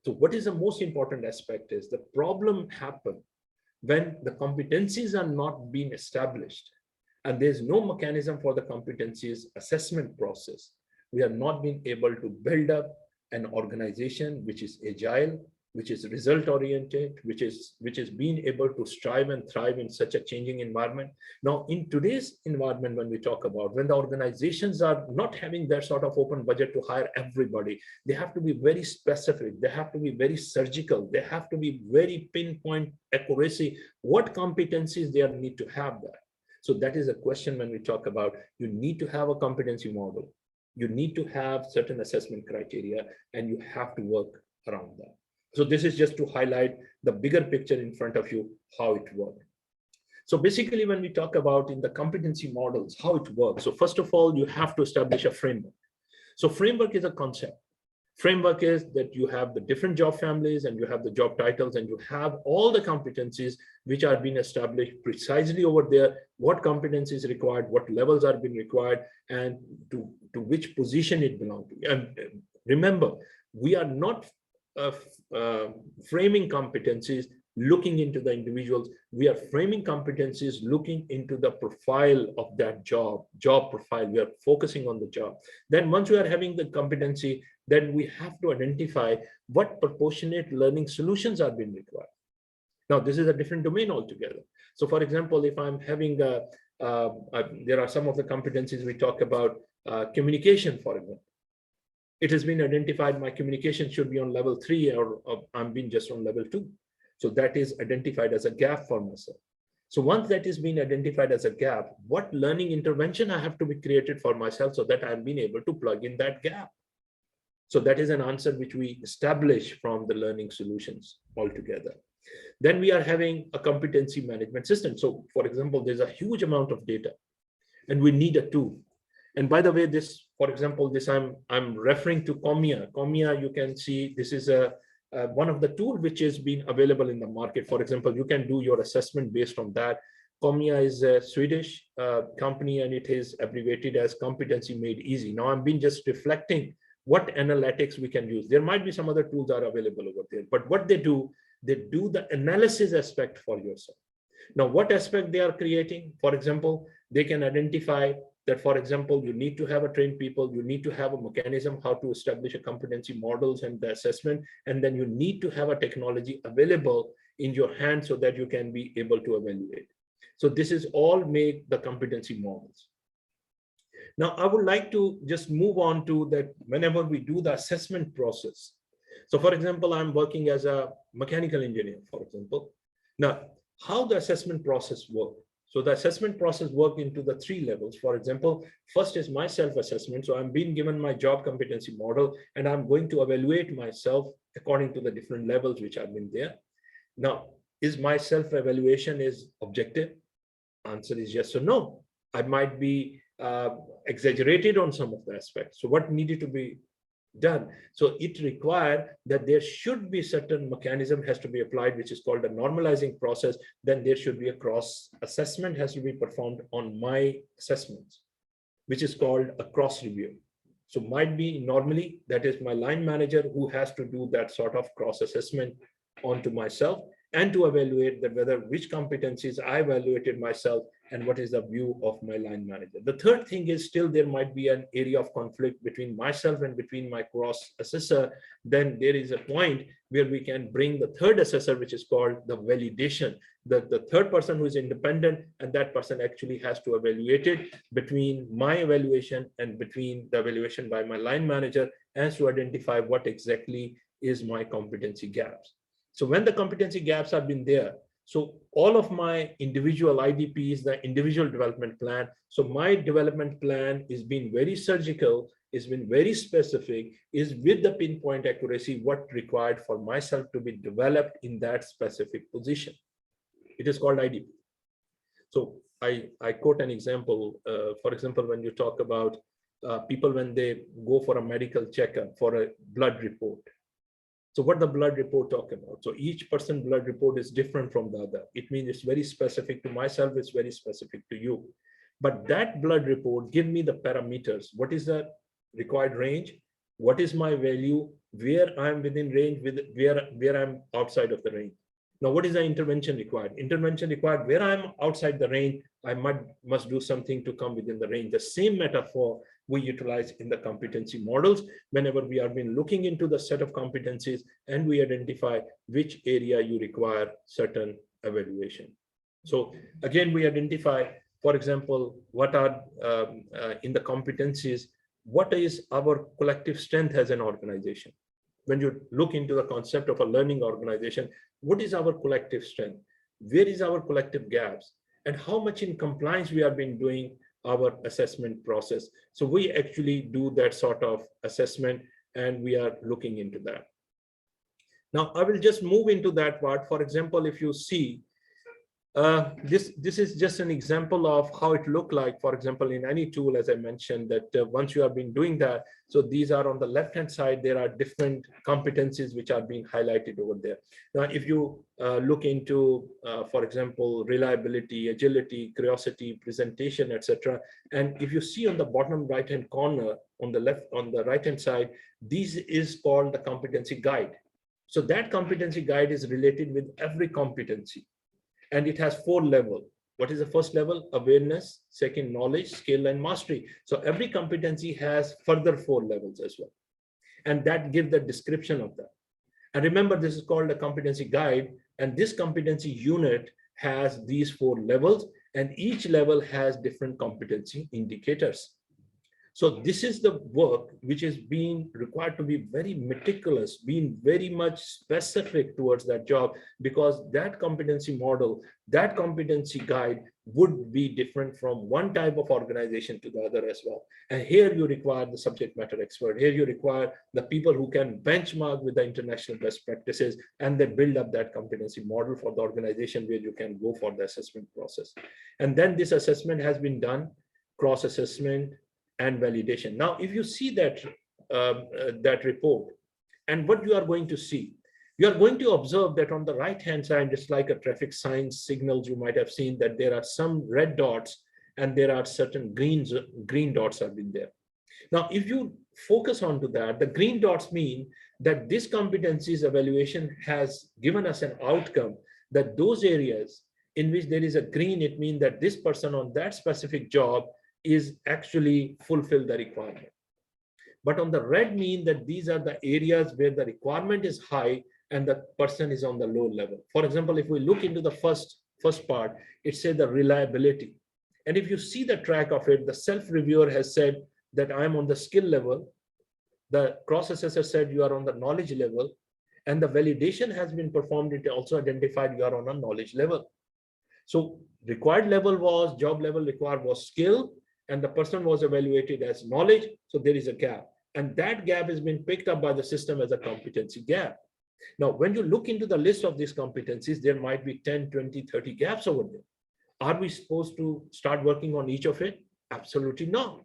So what is the most important aspect is the problem happen when the competencies are not being established and there's no mechanism for the competencies assessment process. We are not being able to build up an organization which is agile, which is result oriented, which is being able to strive and thrive in such a changing environment. Now, in today's environment, when we talk about when the organizations are not having that sort of open budget to hire everybody, they have to be very specific, they have to be very surgical, they have to be very pinpoint accuracy, what competencies they need to have that. So that is a question when we talk about, you need to have a competency model, you need to have certain assessment criteria, and you have to work around that. So this is just to highlight the bigger picture in front of you, how it works. So basically, when we talk about in the competency models, how it works. So first of all, you have to establish a framework. So framework is a concept. Framework is that you have the different job families and you have the job titles and you have all the competencies which are being established precisely over there, what competence is required, what levels are being required, and to which position it belongs to. And remember, we are not framing competencies looking into the individuals. We are framing competencies looking into the profile of that job profile. We are focusing on the job. Then once we are having the competency, then we have to identify what proportionate learning solutions are being required. Now, this is a different domain altogether. So for example, if I'm having there are some of the competencies we talk about, communication, for example. It has been identified my communication should be on level 3 or I'm being just on level 2. So that is identified as a gap for myself. So once that is being identified as a gap, what learning intervention I have to be created for myself so that I'm being able to plug in that gap. So that is an answer which we establish from the learning solutions altogether. Then we are having a competency management system. So for example, there's a huge amount of data and we need a tool. And by the way, this, for example, this I'm referring to COMIA. COMIA, you can see this is one of the tools which is being available in the market. For example, you can do your assessment based on that. COMIA is a Swedish company and it is abbreviated as Competency Made Easy. Now I'm been just reflecting what analytics we can use. There might be some other tools are available over there, but what they do the analysis aspect for yourself. Now, what aspect they are creating? For example, they can identify that, for example, you need to have a trained people, you need to have a mechanism how to establish a competency models and the assessment, and then you need to have a technology available in your hand so that you can be able to evaluate. So this is all make the competency models. Now, I would like to just move on to that whenever we do the assessment process. So for example, I'm working as a mechanical engineer, for example. Now, how the assessment process works. So the assessment process works into the 3 levels. For example, first is my self-assessment. So I'm being given my job competency model and I'm going to evaluate myself according to the different levels which have been there. Now, is my self-evaluation is objective? Answer is yes or no. I might be exaggerated on some of the aspects. So what needed to be done? So it required that there should be certain mechanism has to be applied, which is called a normalizing process. Then there should be a cross assessment has to be performed on my assessments, which is called a cross review. So might be normally that is my line manager who has to do that sort of cross assessment onto myself and to evaluate that whether which competencies I evaluated myself and what is the view of my line manager. The third thing is still there might be an area of conflict between myself and between my cross assessor. Then there is a point where we can bring the third assessor, which is called the validation. The third person who is independent and that person actually has to evaluate it between my evaluation and between the evaluation by my line manager as to identify what exactly is my competency gaps. So when the competency gaps have been there, So all of my individual IDPs, the individual development plan. So my development plan is being very surgical, is been very specific, is with the pinpoint accuracy what required for myself to be developed in that specific position. It is called IDP. So I quote an example. For example, when you talk about people when they go for a medical checkup for a blood report. So what the blood report talk about? So each person blood report is different from the other. It means it's very specific to myself, it's very specific to you. But that blood report give me the parameters. What is the required range? What is my value? Where I'm within range, with where I'm outside of the range. Now, what is the intervention required? Intervention required where I'm outside the range, I must do something to come within the range. The same metaphor we utilize in the competency models whenever we have been looking into the set of competencies and we identify which area you require certain evaluation. So again, we identify, for example, what are in the competencies, what is our collective strength as an organization? When you look into the concept of a learning organization, what is our collective strength? Where is our collective gaps? And how much in compliance we have been doing our assessment process. So we actually do that sort of assessment and we are looking into that. Now, I will just move into that part. For example, if you see, this is just an example of how it looked like, for example, in any tool, as I mentioned, that once you have been doing that, so these are on the left-hand side, there are different competencies which are being highlighted over there. Now, if you look into, for example, reliability, agility, curiosity, presentation, etc. And if you see on the bottom right-hand corner, on the right-hand side, this is called the competency guide. So that competency guide is related with every competency. And it has 4 levels. What is the first level? Awareness. Second, knowledge, skill, and mastery. So every competency has further 4 levels as well. And that gives the description of that. And remember, this is called a competency guide. And this competency unit has these 4 levels. And each level has different competency indicators. So this is the work which is being required to be very meticulous, being very much specific towards that job, because that competency model, that competency guide would be different from one type of organization to the other as well. And here you require the subject matter expert. Here you require the people who can benchmark with the international best practices, and they build up that competency model for the organization where you can go for the assessment process. And then this assessment has been done, cross-assessment, and validation. Now, if you see that that report, and what you are going to see, you are going to observe that on the right-hand side, just like a traffic sign signals, you might have seen that there are some red dots and there are certain green dots have been there. Now, if you focus onto that, the green dots mean that this competencies evaluation has given us an outcome that those areas in which there is a green, it means that this person on that specific job is actually fulfill the requirement. But on the red mean that these are the areas where the requirement is high and the person is on the low level. For example, if we look into the first part, it says the reliability. And if you see the track of it, the self-reviewer has said that I'm on the skill level. The cross-assessor said you are on the knowledge level. And the validation has been performed. It also identified you are on a knowledge level. So required level was, job level required was skill, and the person was evaluated as knowledge. So there is a gap. And that gap has been picked up by the system as a competency gap. Now, when you look into the list of these competencies, there might be 10, 20, 30 gaps over there. Are we supposed to start working on each of it? Absolutely not.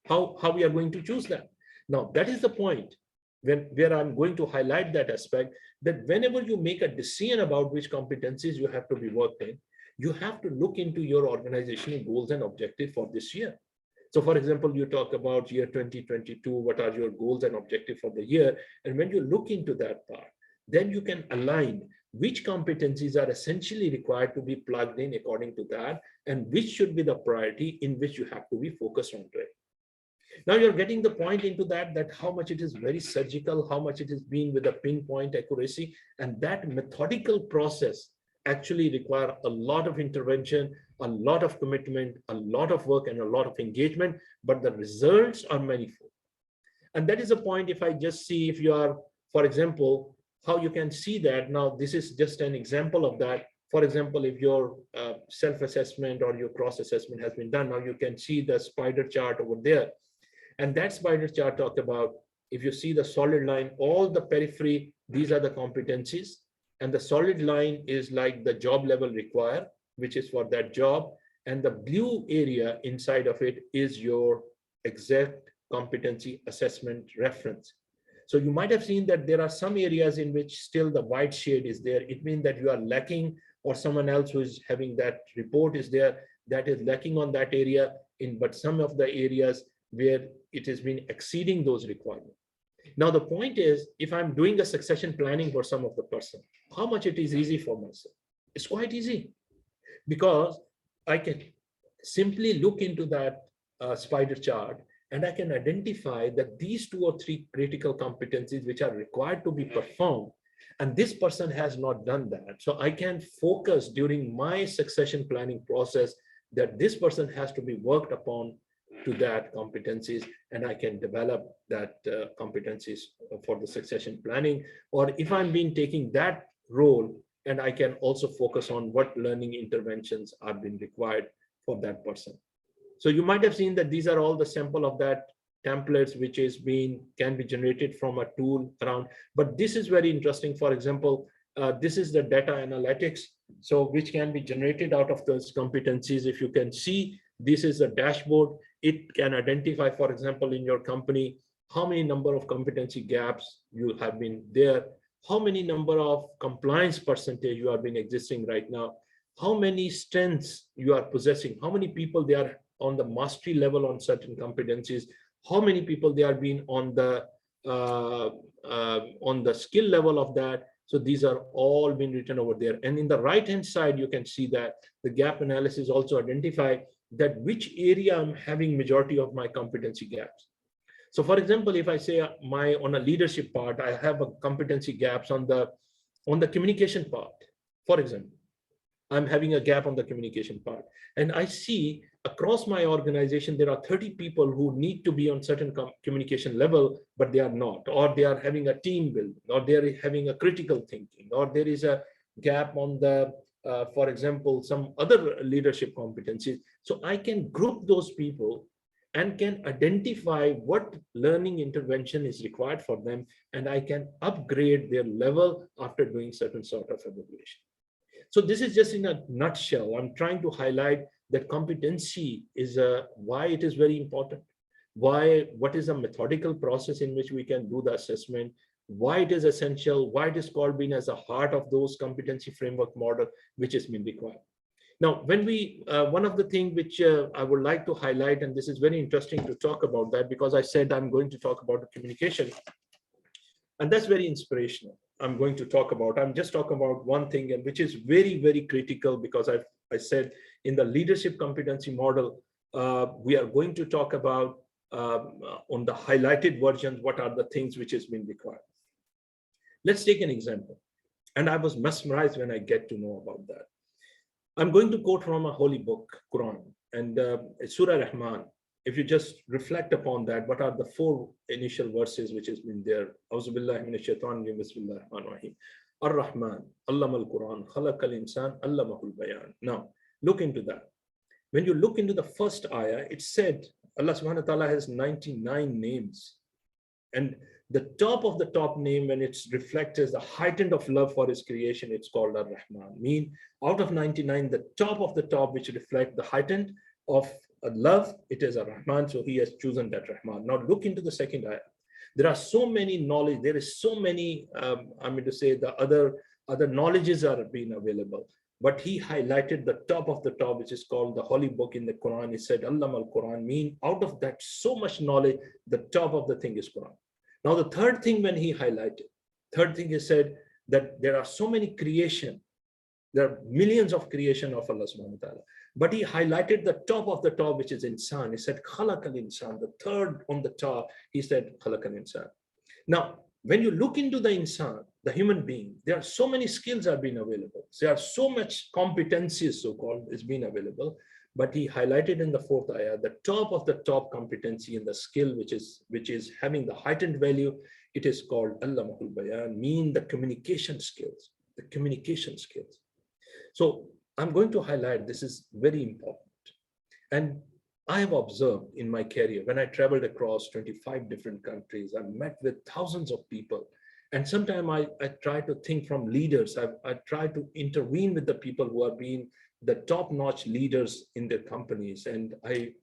How we are going to choose that? Now, that is the point where I'm going to highlight that aspect, that whenever you make a decision about which competencies you have to be worked in, you have to look into your organizational goals and objectives for this year. So for example, you talk about year 2022, what are your goals and objectives for the year? And when you look into that part, then you can align which competencies are essentially required to be plugged in according to that, and which should be the priority in which you have to be focused on it. Now you're getting the point into that how much it is very surgical, how much it is being with a pinpoint accuracy, and that methodical process actually require a lot of intervention, a lot of commitment, a lot of work, and a lot of engagement, but the results are manifold. And that is a point. If I just see, if you are, for example, how you can see that now, this is just an example of that. For example, if your self-assessment or your cross-assessment has been done, now you can see the spider chart over there. And that spider chart talked about, if you see the solid line, all the periphery, these are the competencies. And the solid line is like the job level required, which is for that job. And the blue area inside of it is your exact competency assessment reference. So you might have seen that there are some areas in which still the white shade is there. It means that you are lacking, or someone else who is having that report is there that is lacking on that area but some of the areas where it has been exceeding those requirements. Now, the point is, if I'm doing a succession planning for some of the person, how much it is easy for myself? It's quite easy, because I can simply look into that spider chart, and I can identify that these 2 or 3 critical competencies which are required to be performed, and this person has not done that. So I can focus during my succession planning process that this person has to be worked upon to that competencies, and I can develop that competencies for the succession planning. Or if I'm been taking that role, and I can also focus on what learning interventions are being required for that person. So you might have seen that these are all the sample of that templates, which is can be generated from a tool around. But this is very interesting. For example, this is the data analytics, so which can be generated out of those competencies. If you can see, this is a dashboard. It can identify, for example, in your company, how many number of competency gaps you have been there, how many number of compliance percentage you have been existing right now, how many strengths you are possessing, how many people they are on the mastery level on certain competencies, how many people they are being on the skill level of that. So these are all been written over there. And in the right hand side, you can see that the gap analysis also identify that which area I'm having majority of my competency gaps. So for example, if I say on a leadership part, I have a competency gaps on the communication part. For example, I'm having a gap on the communication part. And I see across my organization, there are 30 people who need to be on certain communication level, but they are not, or they are having a team building, or they're having a critical thinking, or there is a gap on the, for example, some other leadership competencies. So I can group those people and can identify what learning intervention is required for them, and I can upgrade their level after doing certain sort of evaluation. So this is just in a nutshell. I'm trying to highlight that competency is why it is very important, what is a methodical process in which we can do the assessment, why it is essential, why it is called being as a heart of those competency framework model, which has been required. Now, when one of the things which I would like to highlight, and this is very interesting to talk about that, because I said I'm going to talk about the communication, and that's very inspirational. I'm just talking about one thing, and which is very, very critical, because I said in the leadership competency model, we are going to talk about on the highlighted versions, what are the things which has been required. Let's take an example. And I was mesmerized when I get to know about that. I'm going to quote from a holy book, Quran, and Surah Rahman. If you just reflect upon that, what are the 4 initial verses which has been there? Auzu billahi minash shaitanir rajim, bismillahir rahmanir rahim. Ar-Rahman, allama al-Quran, khalaqa al-insan, allamahu al-bayan. Now, look into that. When you look into the first ayah, it said Allah subhanahu wa ta'ala has 99 names. And the top of the top name, when it's reflected as the heightened of love for his creation, it's called Ar-Rahman. Mean out of 99, the top of the top, which reflect the heightened of love, it is Ar-Rahman. So he has chosen that Rahman. Now look into the second ayah. There are so many knowledge. There is so many, the other knowledges are being available. But he highlighted the top of the top, which is called the holy book in the Quran. He said, Allah al-Quran, mean out of that so much knowledge, the top of the thing is Quran. Now, the third thing when he highlighted, he said that there are so many creation, there are millions of creation of Allah subhanahu wa ta'ala. But he highlighted the top of the top, which is insan. He said, khalaqal insan. The third on the top, he said, khalaqal insan. Now, when you look into the insan, the human being, there are so many skills are being available. There are so much competencies, so-called, is being available. But he highlighted in the 4th ayah, the top of the top competency and the skill, which is having the heightened value, it is called allamahul bayan, mean the communication skills, So I'm going to highlight this is very important. And I have observed in my career, when I traveled across 25 different countries, I met with thousands of people. And sometimes I try to think from leaders. I try to intervene with the people who have been the top-notch leaders in their companies. And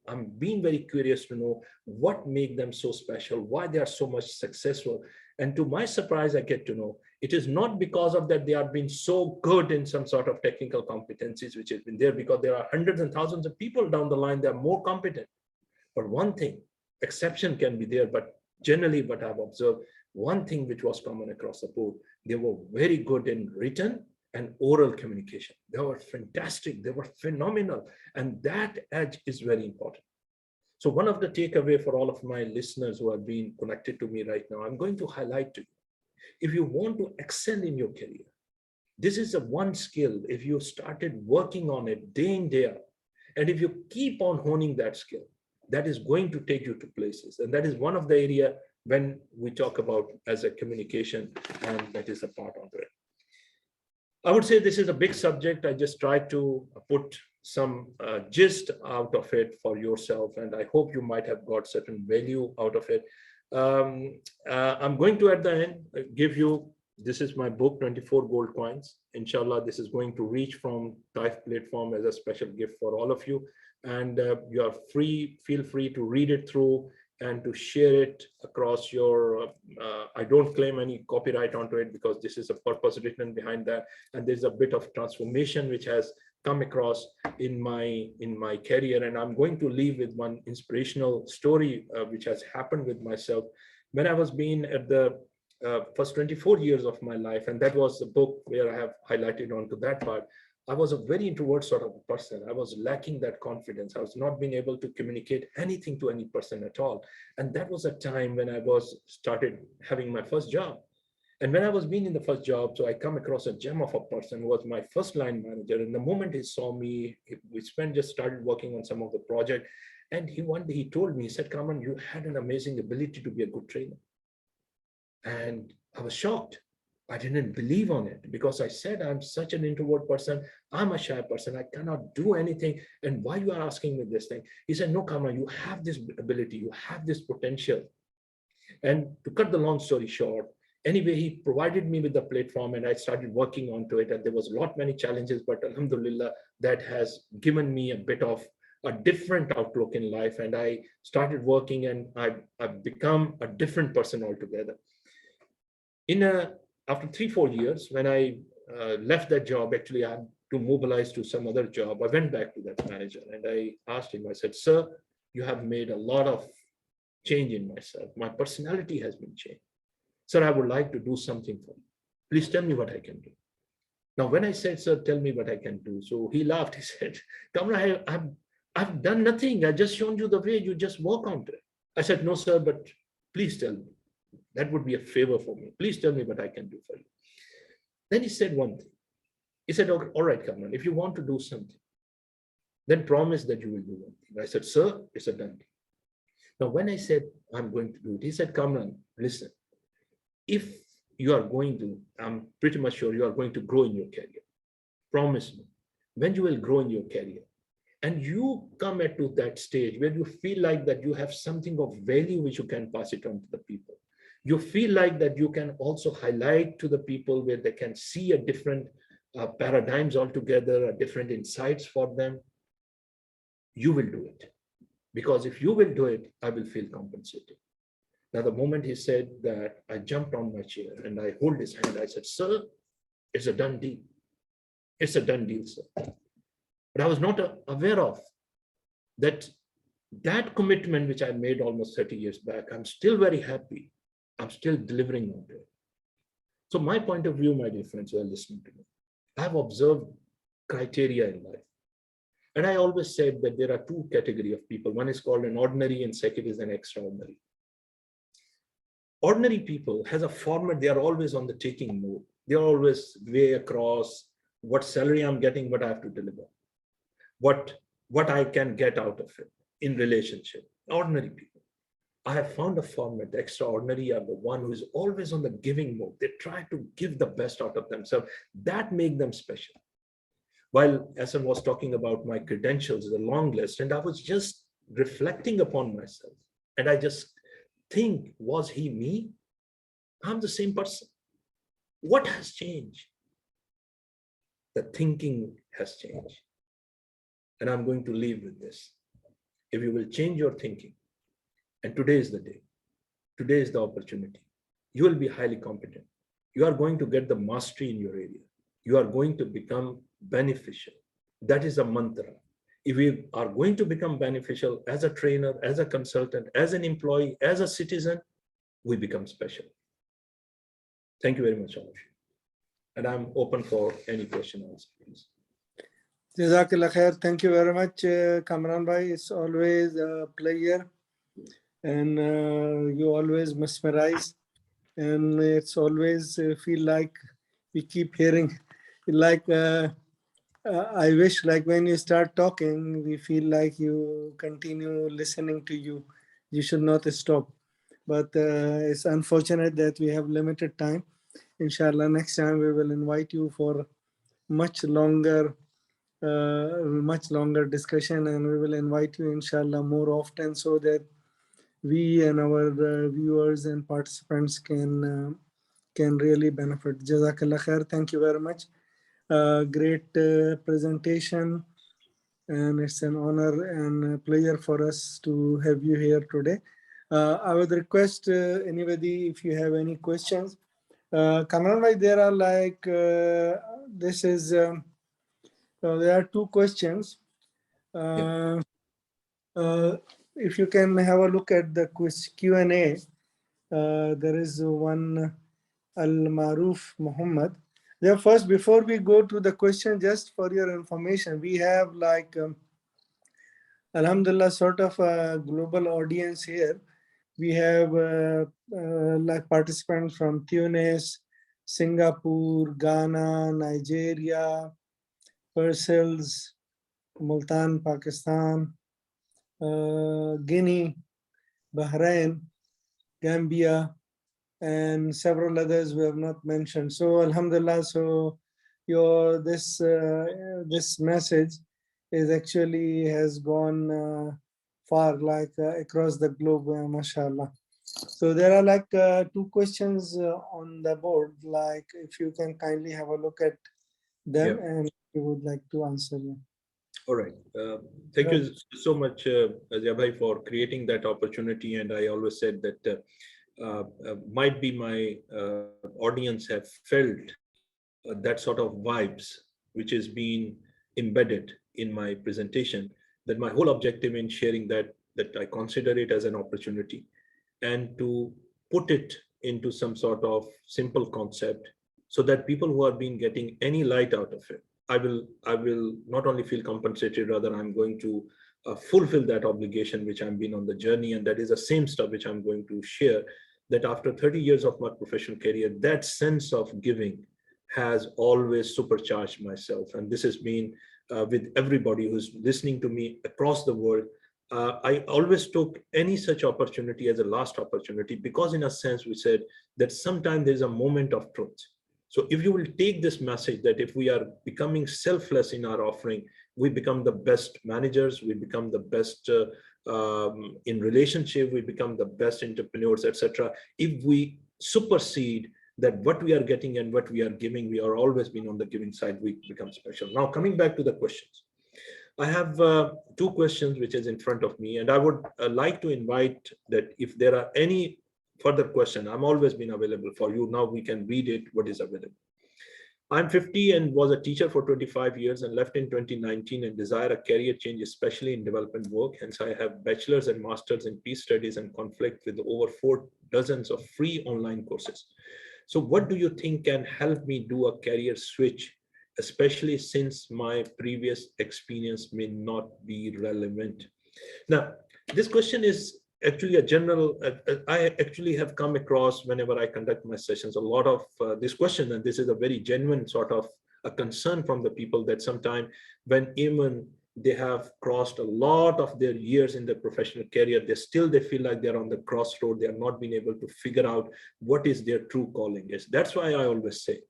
I'm being very curious to know what makes them so special, why they are so much successful. And to my surprise, I get to know it is not because of that they are being so good in some sort of technical competencies, which has been there, because there are hundreds and thousands of people down the line that are more competent. But one thing, exception can be there, but generally what I've observed, one thing which was common across the board, they were very good in written and oral communication. They were fantastic, they were phenomenal. And that edge is very important. So one of the takeaway for all of my listeners who have been connected to me right now, I'm going to highlight to you. If you want to excel in your career, this is a one skill. If you started working on it day in, day out, and if you keep on honing that skill, that is going to take you to places. And that is one of the area when we talk about as a communication, and that is a part of it. I would say this is a big subject. I just tried to put some gist out of it for yourself, and I hope you might have got certain value out of it. I'm going to, at the end, give you, this is my book, 24 Gold Coins. Inshallah, this is going to reach from TIFE platform as a special gift for all of you. And you are free, feel free to read it through and to share it across your, I don't claim any copyright onto it because this is a purpose written behind that. And there's a bit of transformation which has come across in my career. And I'm going to leave with one inspirational story which has happened with myself when I was being at the first 24 years of my life. And that was the book where I have highlighted onto that part. I was a very introvert sort of person. I was lacking that confidence. I was not being able to communicate anything to any person at all. And that was a time when I was started having my first job. And when I was being in the first job, so I come across a gem of a person who was my first line manager. And the moment he saw me, we just started working on some of the project. And one day he told me, he said, Kaman, you had an amazing ability to be a good trainer. And I was shocked. I didn't believe on it because I said, I'm such an introvert person. I'm a shy person. I cannot do anything. And why you are asking me this thing? He said, no, Kamala, you have this ability. You have this potential. And to cut the long story short, anyway, he provided me with the platform and I started working onto it. And there was many challenges, but alhamdulillah, that has given me a bit of a different outlook in life. And I started working and I've become a different person altogether. After 3-4 years, when I left that job, actually I had to mobilize to some other job. I went back to that manager and I asked him, I said, sir, you have made a lot of change in myself. My personality has been changed. Sir, I would like to do something for you. Please tell me what I can do. Now, when I said, sir, tell me what I can do. So he laughed. He said, Kamra, I've done nothing. I just shown you the way. You just walk on it. I said, no, sir, but please tell me. That would be a favor for me. Please tell me what I can do for you. Then he said one thing. He said, okay, all right, Kamran, if you want to do something, then promise that you will do one thing. I said, sir, it's a done deal. Now, when I said, I'm going to do it, he said, Kamran, listen, if you are going to, I'm pretty much sure you are going to grow in your career. Promise me, when you will grow in your career, and you come to that stage where you feel like that you have something of value which you can pass it on to the people. You feel like that you can also highlight to the people where they can see a different paradigms altogether, a different insights for them. You will do it. Because if you will do it, I will feel compensated. Now, the moment he said that, I jumped on my chair and I hold his hand. I said, sir, it's a done deal. It's a done deal, sir. But I was not aware of that commitment which I made almost 30 years back. I'm still very happy. I'm still delivering on it. So my point of view, my dear friends who are listening to me, I've observed criteria in life. And I always said that there are two categories of people. One is called an ordinary and second is an extraordinary. Ordinary people has a format. They are always on the taking mode. They are always way across what salary I'm getting, what I have to deliver, what I can get out of it in relationship. Ordinary people. I have found a format. The extraordinary are the one who is always on the giving mode. They try to give the best out of themselves. That makes them special. While Hassan was talking about my credentials, the long list, and I was just reflecting upon myself. And I just think, was he me? I'm the same person. What has changed? The thinking has changed. And I'm going to leave with this. If you will change your thinking, and today is the day, today is the opportunity, you will be highly competent. You are going to get the mastery in your area. You are going to become beneficial. That is a mantra. If we are going to become beneficial as a trainer, as a consultant, as an employee, as a citizen, we become special. Thank you very much, all of you. And I'm open for any question also, please. Jazakallah khair. Thank you very much, Kamran bhai. It's always a pleasure, and you always mesmerize, and it's always feel like we keep hearing, like I wish, like when you start talking, we feel like you continue listening to you. You should not stop. But it's unfortunate that we have limited time. Inshallah, next time we will invite you for much longer discussion, and we will invite you inshallah more often so that we and our viewers and participants can really benefit. Jazakallah khair. Thank you very much. Great presentation, and it's an honor and a pleasure for us to have you here today. I would request anybody, if you have any questions. Kamran bhai, there are like there are two questions. If you can have a look at the Q&A, there is one Al-Maruf Muhammad. Yeah, first, before we go to the question, just for your information, we have like, Alhamdulillah, sort of a global audience here. We have like participants from Tunis, Singapore, Ghana, Nigeria, Brussels, Multan, Pakistan, Guinea, Bahrain, Gambia, and several others we have not mentioned. So alhamdulillah, so your this message is actually has gone far, like across the globe, mashallah. So there are like two questions on the board, like if you can kindly have a look at them, and we would like to answer them. All right. Thank you so much, Azia bhai, for creating that opportunity. And I always said that might be my audience have felt that sort of vibes which is being embedded in my presentation, that my whole objective in sharing that I consider it as an opportunity, and to put it into some sort of simple concept so that people who are being getting any light out of it, I will not only feel compensated, rather I'm going to fulfill that obligation which I'm been on the journey. And that is the same stuff which I'm going to share, that after 30 years of my professional career, that sense of giving has always supercharged myself. And this has been with everybody who's listening to me across the world. I always took any such opportunity as a last opportunity, because in a sense we said that sometimes there's a moment of truth. So if you will take this message, that if we are becoming selfless in our offering, we become the best managers, we become the best in relationship, we become the best entrepreneurs, etc. If we supersede that what we are getting and what we are giving, we are always been on the giving side, we become special. Now, coming back to the questions. I have two questions which is in front of me, and I would like to invite that if there are any further question, I'm always been available for you. Now we can read it, what is available. I'm 50 and was a teacher for 25 years and left in 2019 and desire a career change, especially in development work. Hence, I have bachelor's and master's in peace studies and conflict with over 4 dozens of free online courses. So what do you think can help me do a career switch, especially since my previous experience may not be relevant? Now, this question is actually a general, I actually have come across whenever I conduct my sessions, a lot of this question, and this is a very genuine sort of a concern from the people, that sometimes when even they have crossed a lot of their years in their professional career, they feel like they're on the crossroad. They are not being able to figure out what is their true calling is. That's why I always say,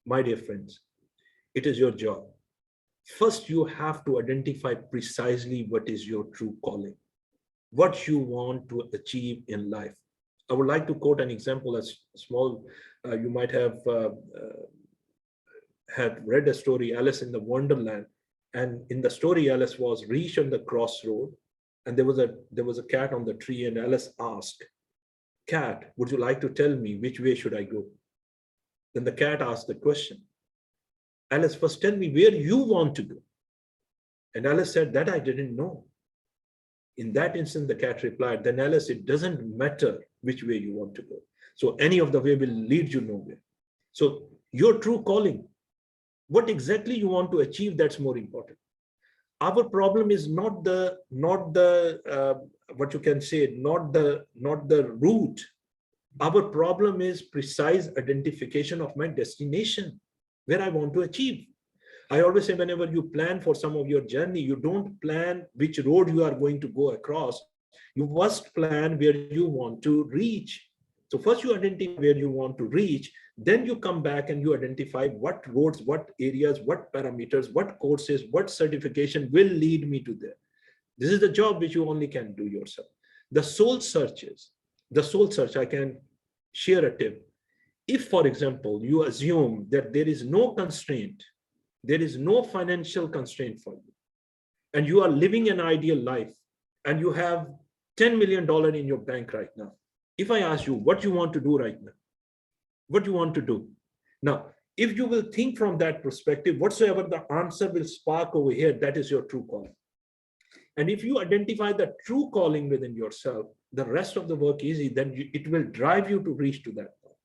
my dear friends, it is your job. First, you have to identify precisely what is your true calling, what you want to achieve in life. I would like to quote an example, as small, you might have had read a story, Alice in the Wonderland. And in the story, Alice was reached on the crossroad, and there was a cat on the tree, and Alice asked, "Cat, would you like to tell me which way should I go?" Then the cat asked the question, "Alice, first tell me where you want to go." And Alice said, "That I didn't know." In that instant, the cat replied, "Then Alice, it doesn't matter which way you want to go. So any of the way will lead you nowhere. So your true calling, what exactly you want to achieve, that's more important. Our problem is not the what you can say, not the route. Our problem is precise identification of my destination, where I want to achieve. I always say, whenever you plan for some of your journey, you don't plan which road you are going to go across. You first plan where you want to reach. So first you identify where you want to reach, then you come back and you identify what roads, what areas, what parameters, what courses, what certification will lead me to there. This is the job which you only can do yourself. The soul search, I can share a tip. If, for example, you assume that there is no constraint, there is no financial constraint for you, and you are living an ideal life, and you have $10 million in your bank right now. If I ask you what you want to do right now, what you want to do now, if you will think from that perspective, whatsoever the answer will spark over here, that is your true calling. And if you identify the true calling within yourself, the rest of the work easy, then it will drive you to reach to that point.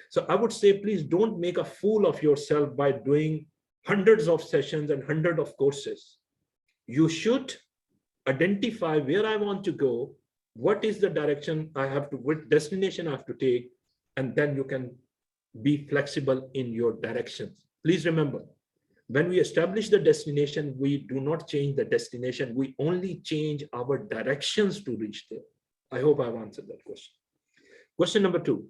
So I would say, please don't make a fool of yourself by doing hundreds of sessions and hundreds of courses. You should identify where I want to go, what is the direction I have to, what destination I have to take, and then you can be flexible in your directions. Please remember, when we establish the destination, we do not change the destination. We only change our directions to reach there. I hope I've answered that question. Question number 2.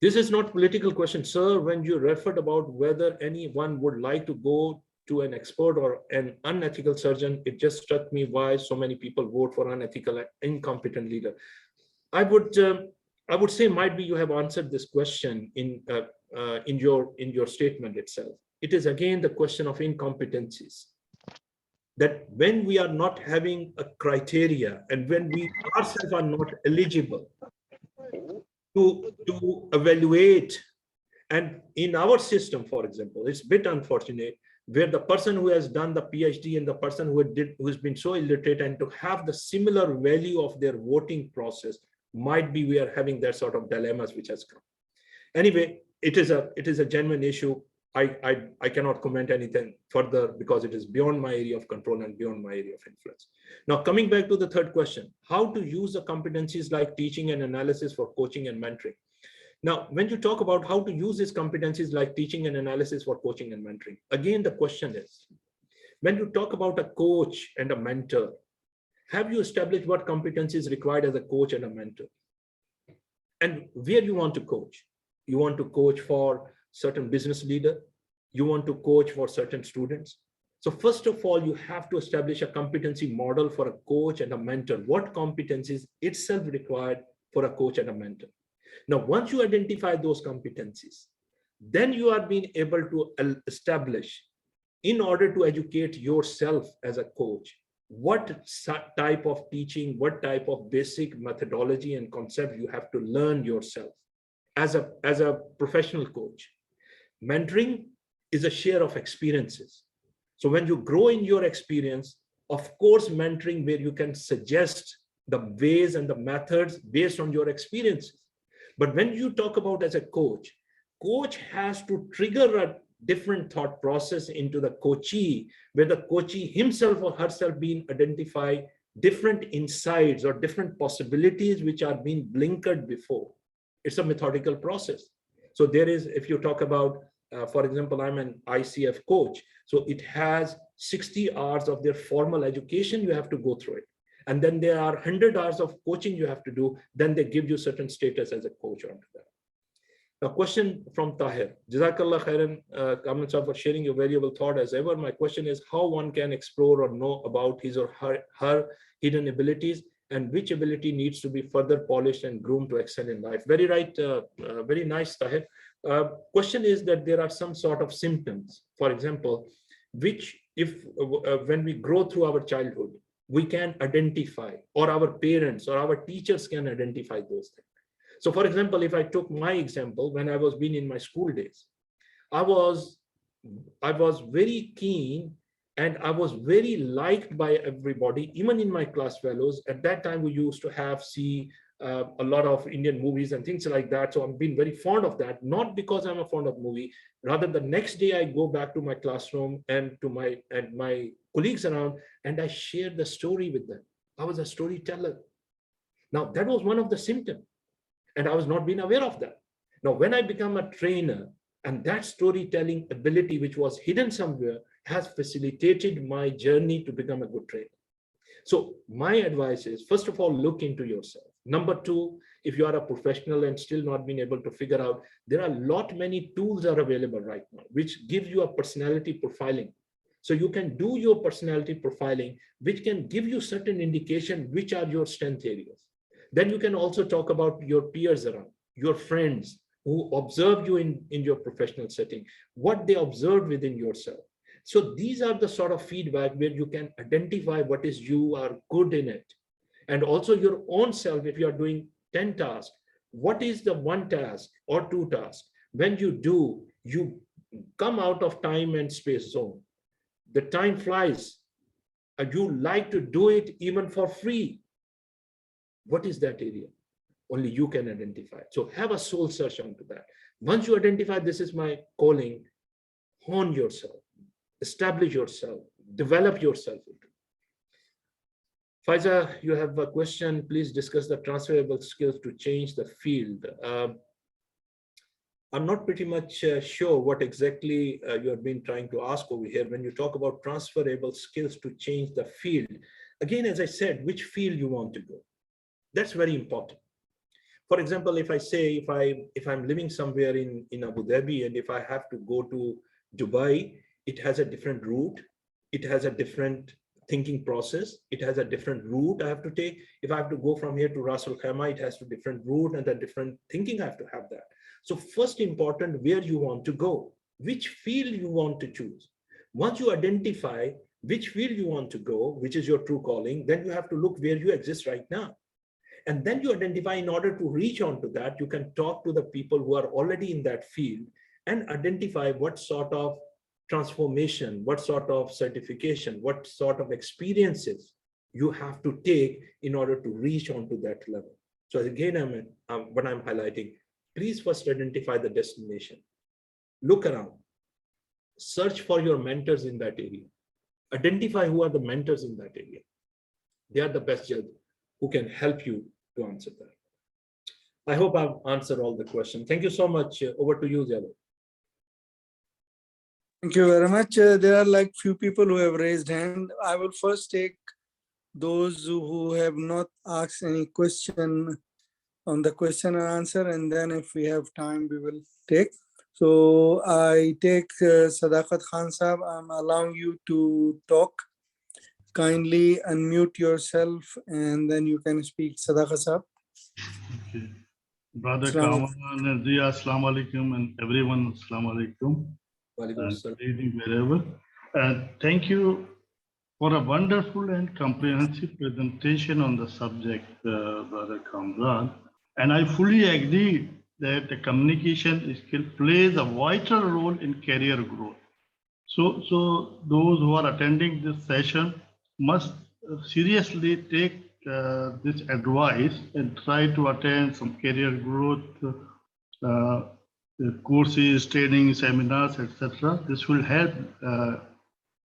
This is not political question, sir. When you referred about whether anyone would like to go to an expert or an unethical surgeon, it just struck me why so many people vote for unethical and incompetent leader. I would say might be you have answered this question in your statement itself. It is again the question of incompetencies. That when we are not having a criteria, and when we ourselves are not eligible to evaluate, and in our system, for example, it's a bit unfortunate, where the person who has done the PhD and the person who's been so illiterate, and to have the similar value of their voting process, might be we are having that sort of dilemmas which has come. Anyway, it is a genuine issue. I cannot comment anything further because it is beyond my area of control and beyond my area of influence. Now, coming back to the third question, how to use the competencies like teaching and analysis for coaching and mentoring. Now, when you talk about how to use these competencies like teaching and analysis for coaching and mentoring, again, the question is, when you talk about a coach and a mentor, have you established what competence is required as a coach and a mentor? And where you want to coach? You want to coach for certain business leader? You want to coach for certain students? So first of all, you have to establish a competency model for a coach and a mentor. What competencies itself required for a coach and a mentor? Now, once you identify those competencies, then you are being able to establish, in order to educate yourself as a coach, what type of teaching, what type of basic methodology and concept you have to learn yourself as a professional coach. Mentoring is a share of experiences. So when you grow in your experience, of course, mentoring where you can suggest the ways and the methods based on your experiences. But when you talk about as a coach has to trigger a different thought process into the coachee, where the coachee himself or herself being identify different insights or different possibilities which are being blinkered before. It's a methodical process. So there is, if you talk about, for example, I'm an ICF coach, so it has 60 hours of their formal education, you have to go through it. And then there are 100 hours of coaching you have to do, then they give you certain status as a coach onto that. Now, question from Tahir. Jazakallah khairan, Kamran Sahab, for sharing your valuable thought as ever. My question is how one can explore or know about his or her hidden abilities, and which ability needs to be further polished and groomed to excel in life. Very right, very nice, Tahir. Question is that there are some sort of symptoms, for example, which if when we grow through our childhood, we can identify, or our parents or our teachers can identify those things. So for example, if I took my example, when I was being in my school days, I was very keen and I was very liked by everybody, even in my class fellows. At that time, we used to see a lot of Indian movies and things like that. So I've been very fond of that, not because I'm a fond of movie. Rather, the next day I go back to my classroom and to my colleagues around, and I share the story with them. I was a storyteller. Now that was one of the symptoms, and I was not being aware of that. Now, when I become a trainer, and that storytelling ability, which was hidden somewhere, has facilitated my journey to become a good trainer. So my advice is, first of all, look into yourself. Number two, if you are a professional and still not being able to figure out, there are many tools are available right now, which gives you a personality profiling. So you can do your personality profiling, which can give you certain indication which are your strength areas. Then you can also talk about your peers around, your friends who observe you in your professional setting, what they observed within yourself. So these are the sort of feedback where you can identify what is you are good in it. And also your own self, if you are doing 10 tasks, what is the one task or two tasks? When you do, you come out of time and space zone. The time flies. And you like to do it even for free. What is that area? Only you can identify. So have a soul search onto that. Once you identify this is my calling, hone yourself, establish yourself, develop yourself. Faiza, you have a question. Please discuss the transferable skills to change the field. I'm not pretty much sure what exactly you have been trying to ask over here when you talk about transferable skills to change the field. Again, as I said, which field you want to go. That's very important. For example, if I say, if I'm living somewhere in Abu Dhabi, and if I have to go to Dubai, it has a different route. It has a different thinking process. It has a different route I have to take. If I have to go from here to Ras Al Khaimah, it has a different route and a different thinking. I have to have that. So first important, where you want to go, which field you want to choose. Once you identify which field you want to go, which is your true calling, then you have to look where you exist right now. And then you identify, in order to reach onto that, you can talk to the people who are already in that field and identify what sort of transformation, what sort of certification, what sort of experiences you have to take in order to reach onto that level. So again, what I'm highlighting, please first identify the destination. Look around, search for your mentors in that area. Identify who are the mentors in that area. They are the best judge who can help you to answer that. I hope I've answered all the questions. Thank you so much. Over to you, Jalo. Thank you very much. There are like few people who have raised hand. I will first take those who have not asked any question on the question and answer, and then if we have time, we will take. So I take Sadaqat Khan Sahab. I'm allowing you to talk. Kindly unmute yourself and then you can speak. Sadaqat Sahab. Okay. Brother Kamal and Zia, Assalamu alaikum, and everyone, Assalamu alaikum. Good evening, wherever. Thank you for a wonderful and comprehensive presentation on the subject, Brother Kamran. And I fully agree that the communication skill plays a vital role in career growth. So those who are attending this session must seriously take this advice and try to attend some career growth courses, training, seminars, etc. This will help.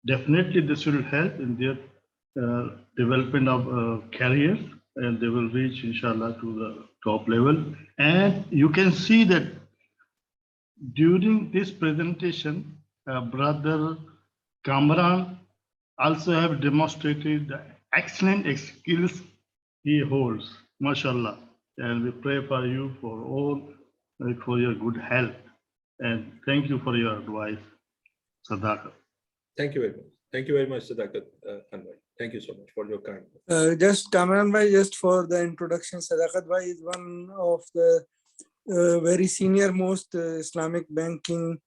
Definitely, this will help in their development of career, and they will reach, inshallah, to the top level. And you can see that during this presentation, Brother Kamran also have demonstrated the excellent skills he holds, mashallah. And we pray for you for all for your good health. And thank you for your advice, Sadaqat. Thank you very much. Thank you very much, Sadakat Anwar. Thank you so much for your kind. Just Kamran bhai, just for the introduction, Sadaqat bhai is one of the very senior most Islamic banking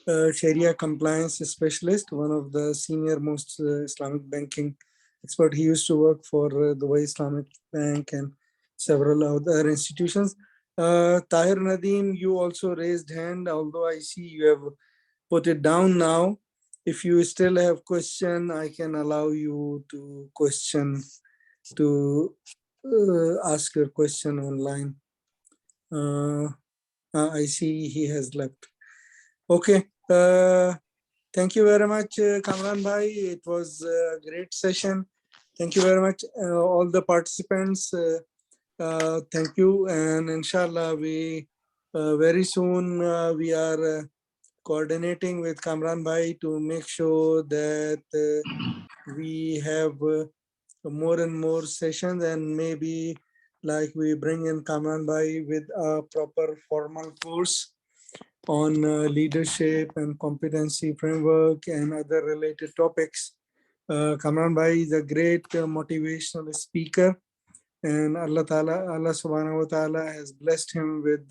Sharia compliance specialist, one of the senior most Islamic banking expert. He used to work for Dubai Islamic Bank and several other institutions. Tahir Nadeem, you also raised hand, although I see you have put it down now. If you still have question, I can allow you to ask your question online. I see he has left. Okay. Thank you very much, Kamran bhai. It was a great session. Thank you very much, all the participants. Thank you. And inshallah, we very soon we are coordinating with Kamran bhai to make sure that we have more and more sessions, and maybe like we bring in Kamran bhai with a proper formal course on leadership and competency framework and other related topics. Kamran bhai is a great motivational speaker, and Allah subhanahu wa ta'ala has blessed him with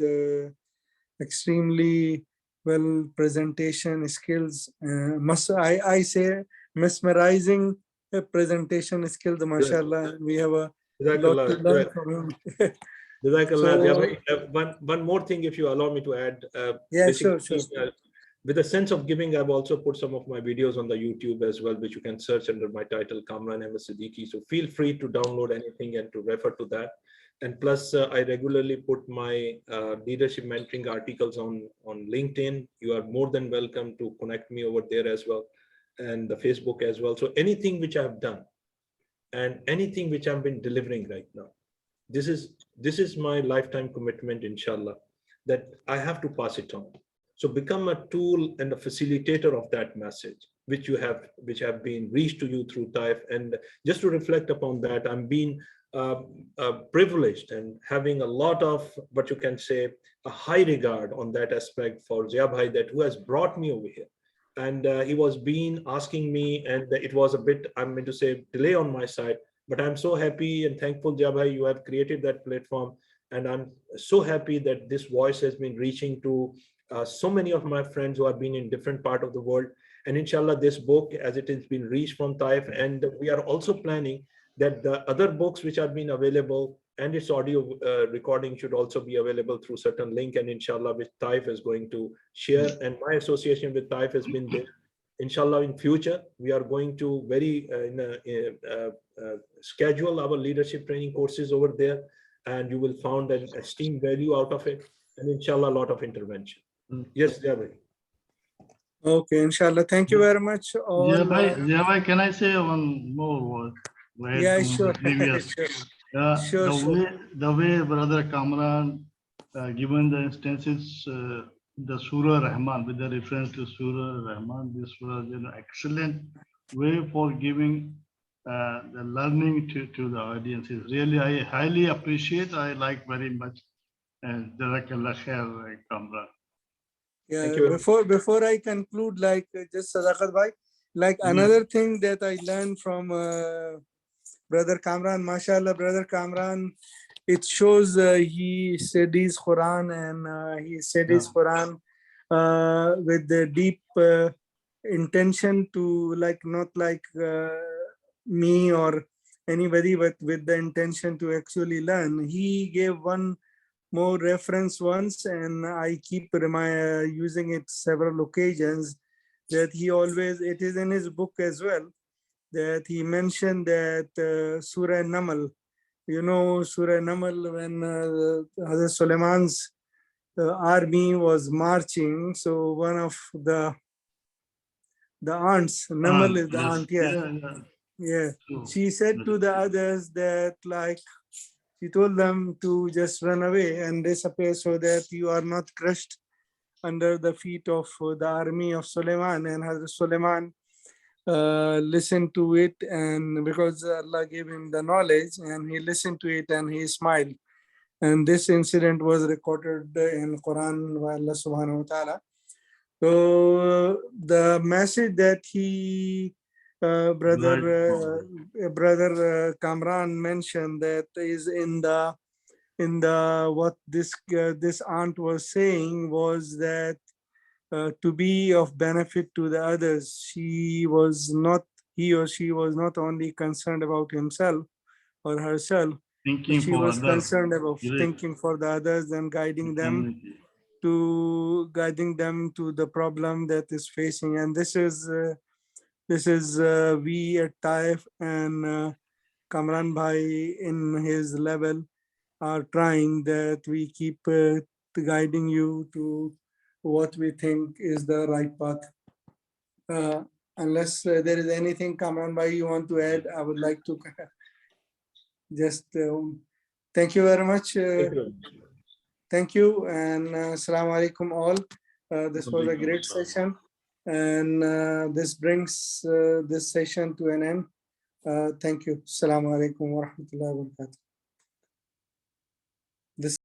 extremely well presentation skills. I say mesmerizing presentation skills, mashallah. We have a lot to learn from him. One more thing, if you allow me to add. Yeah, sure. With a sense of giving, I've also put some of my videos on the YouTube as well, which you can search under my title, Kamran Ahmed Siddiqui. So feel free to download anything and to refer to that. And plus, I regularly put my leadership mentoring articles on LinkedIn. You are more than welcome to connect me over there as well, and the Facebook as well. So anything which I've done and anything which I've been delivering right now, this is my lifetime commitment, inshallah, that I have to pass it on. So become a tool and a facilitator of that message, which have been reached to you through TAIF. And just to reflect upon that, I'm being privileged and having a lot of, what you can say, a high regard on that aspect for Zia Bhai, that who has brought me over here. And he was asking me, and it was a bit, I'm going to say, delay on my side, but I'm so happy and thankful, Zia Bhai, you have created that platform. And I'm so happy that this voice has been reaching to so many of my friends who have been in different part of the world. And inshallah, this book, as it has been reached from TAIF, and we are also planning that the other books which have been available and its audio recording should also be available through certain link, and inshallah, which TAIF is going to share. And my association with TAIF has been there. Inshallah, in future, we are going to schedule our leadership training courses over there, and you will find an esteemed value out of it, and inshallah, a lot of intervention. Yes, Jabhai. Okay, inshallah. Thank you very much. Zia Bhai, can I say one more word? Yeah, sure. Sure. The way Brother Kamran given the instances, the Surah Rahman, with the reference to Surah Rahman, this was an excellent way for giving the learning to the audiences. Really, I highly appreciate. I like very much. And Jazakallah khair, Kamran. Yeah, before I conclude, like just Sadaqat bhai, like another thing that I learned from Brother Kamran, mashallah, Brother Kamran, it shows he studies Quran, and he studies Quran with the deep intention to, like, not like me or anybody, but with the intention to actually learn. He gave one more reference once, and I keep using it several occasions, that he always, it is in his book as well, that he mentioned that Surah Namal, Surah Namal, when Hazrat Suleiman's army was marching, so one of the aunts, Namal is the aunt, yeah. She said to the others that, like, she told them to just run away and disappear so that you are not crushed under the feet of the army of Suleiman. And Hazrat Suleiman listened to it, and because Allah gave him the knowledge, and he listened to it and he smiled. And this incident was recorded in Quran by Allah subhanahu wa ta'ala. So the message that he, brother Kamran mentioned, that is in the what this aunt was saying, was that to be of benefit to the others, he or she was not only concerned about himself or herself, Thinking she for was others. concerned about Great. thinking for the others and guiding them Community. to the problem that is facing. And this is we at TAIF and Kamran Bhai in his level are trying, that we keep guiding you to what we think is the right path. Unless there is anything, Kamran Bhai, you want to add, I would like to just thank you very much. Thank you, and Assalamu alaikum all. This was a great session, and this brings this session to an end. Thank you. Assalamu alaikum wa rahmatullahi wa barakatuh.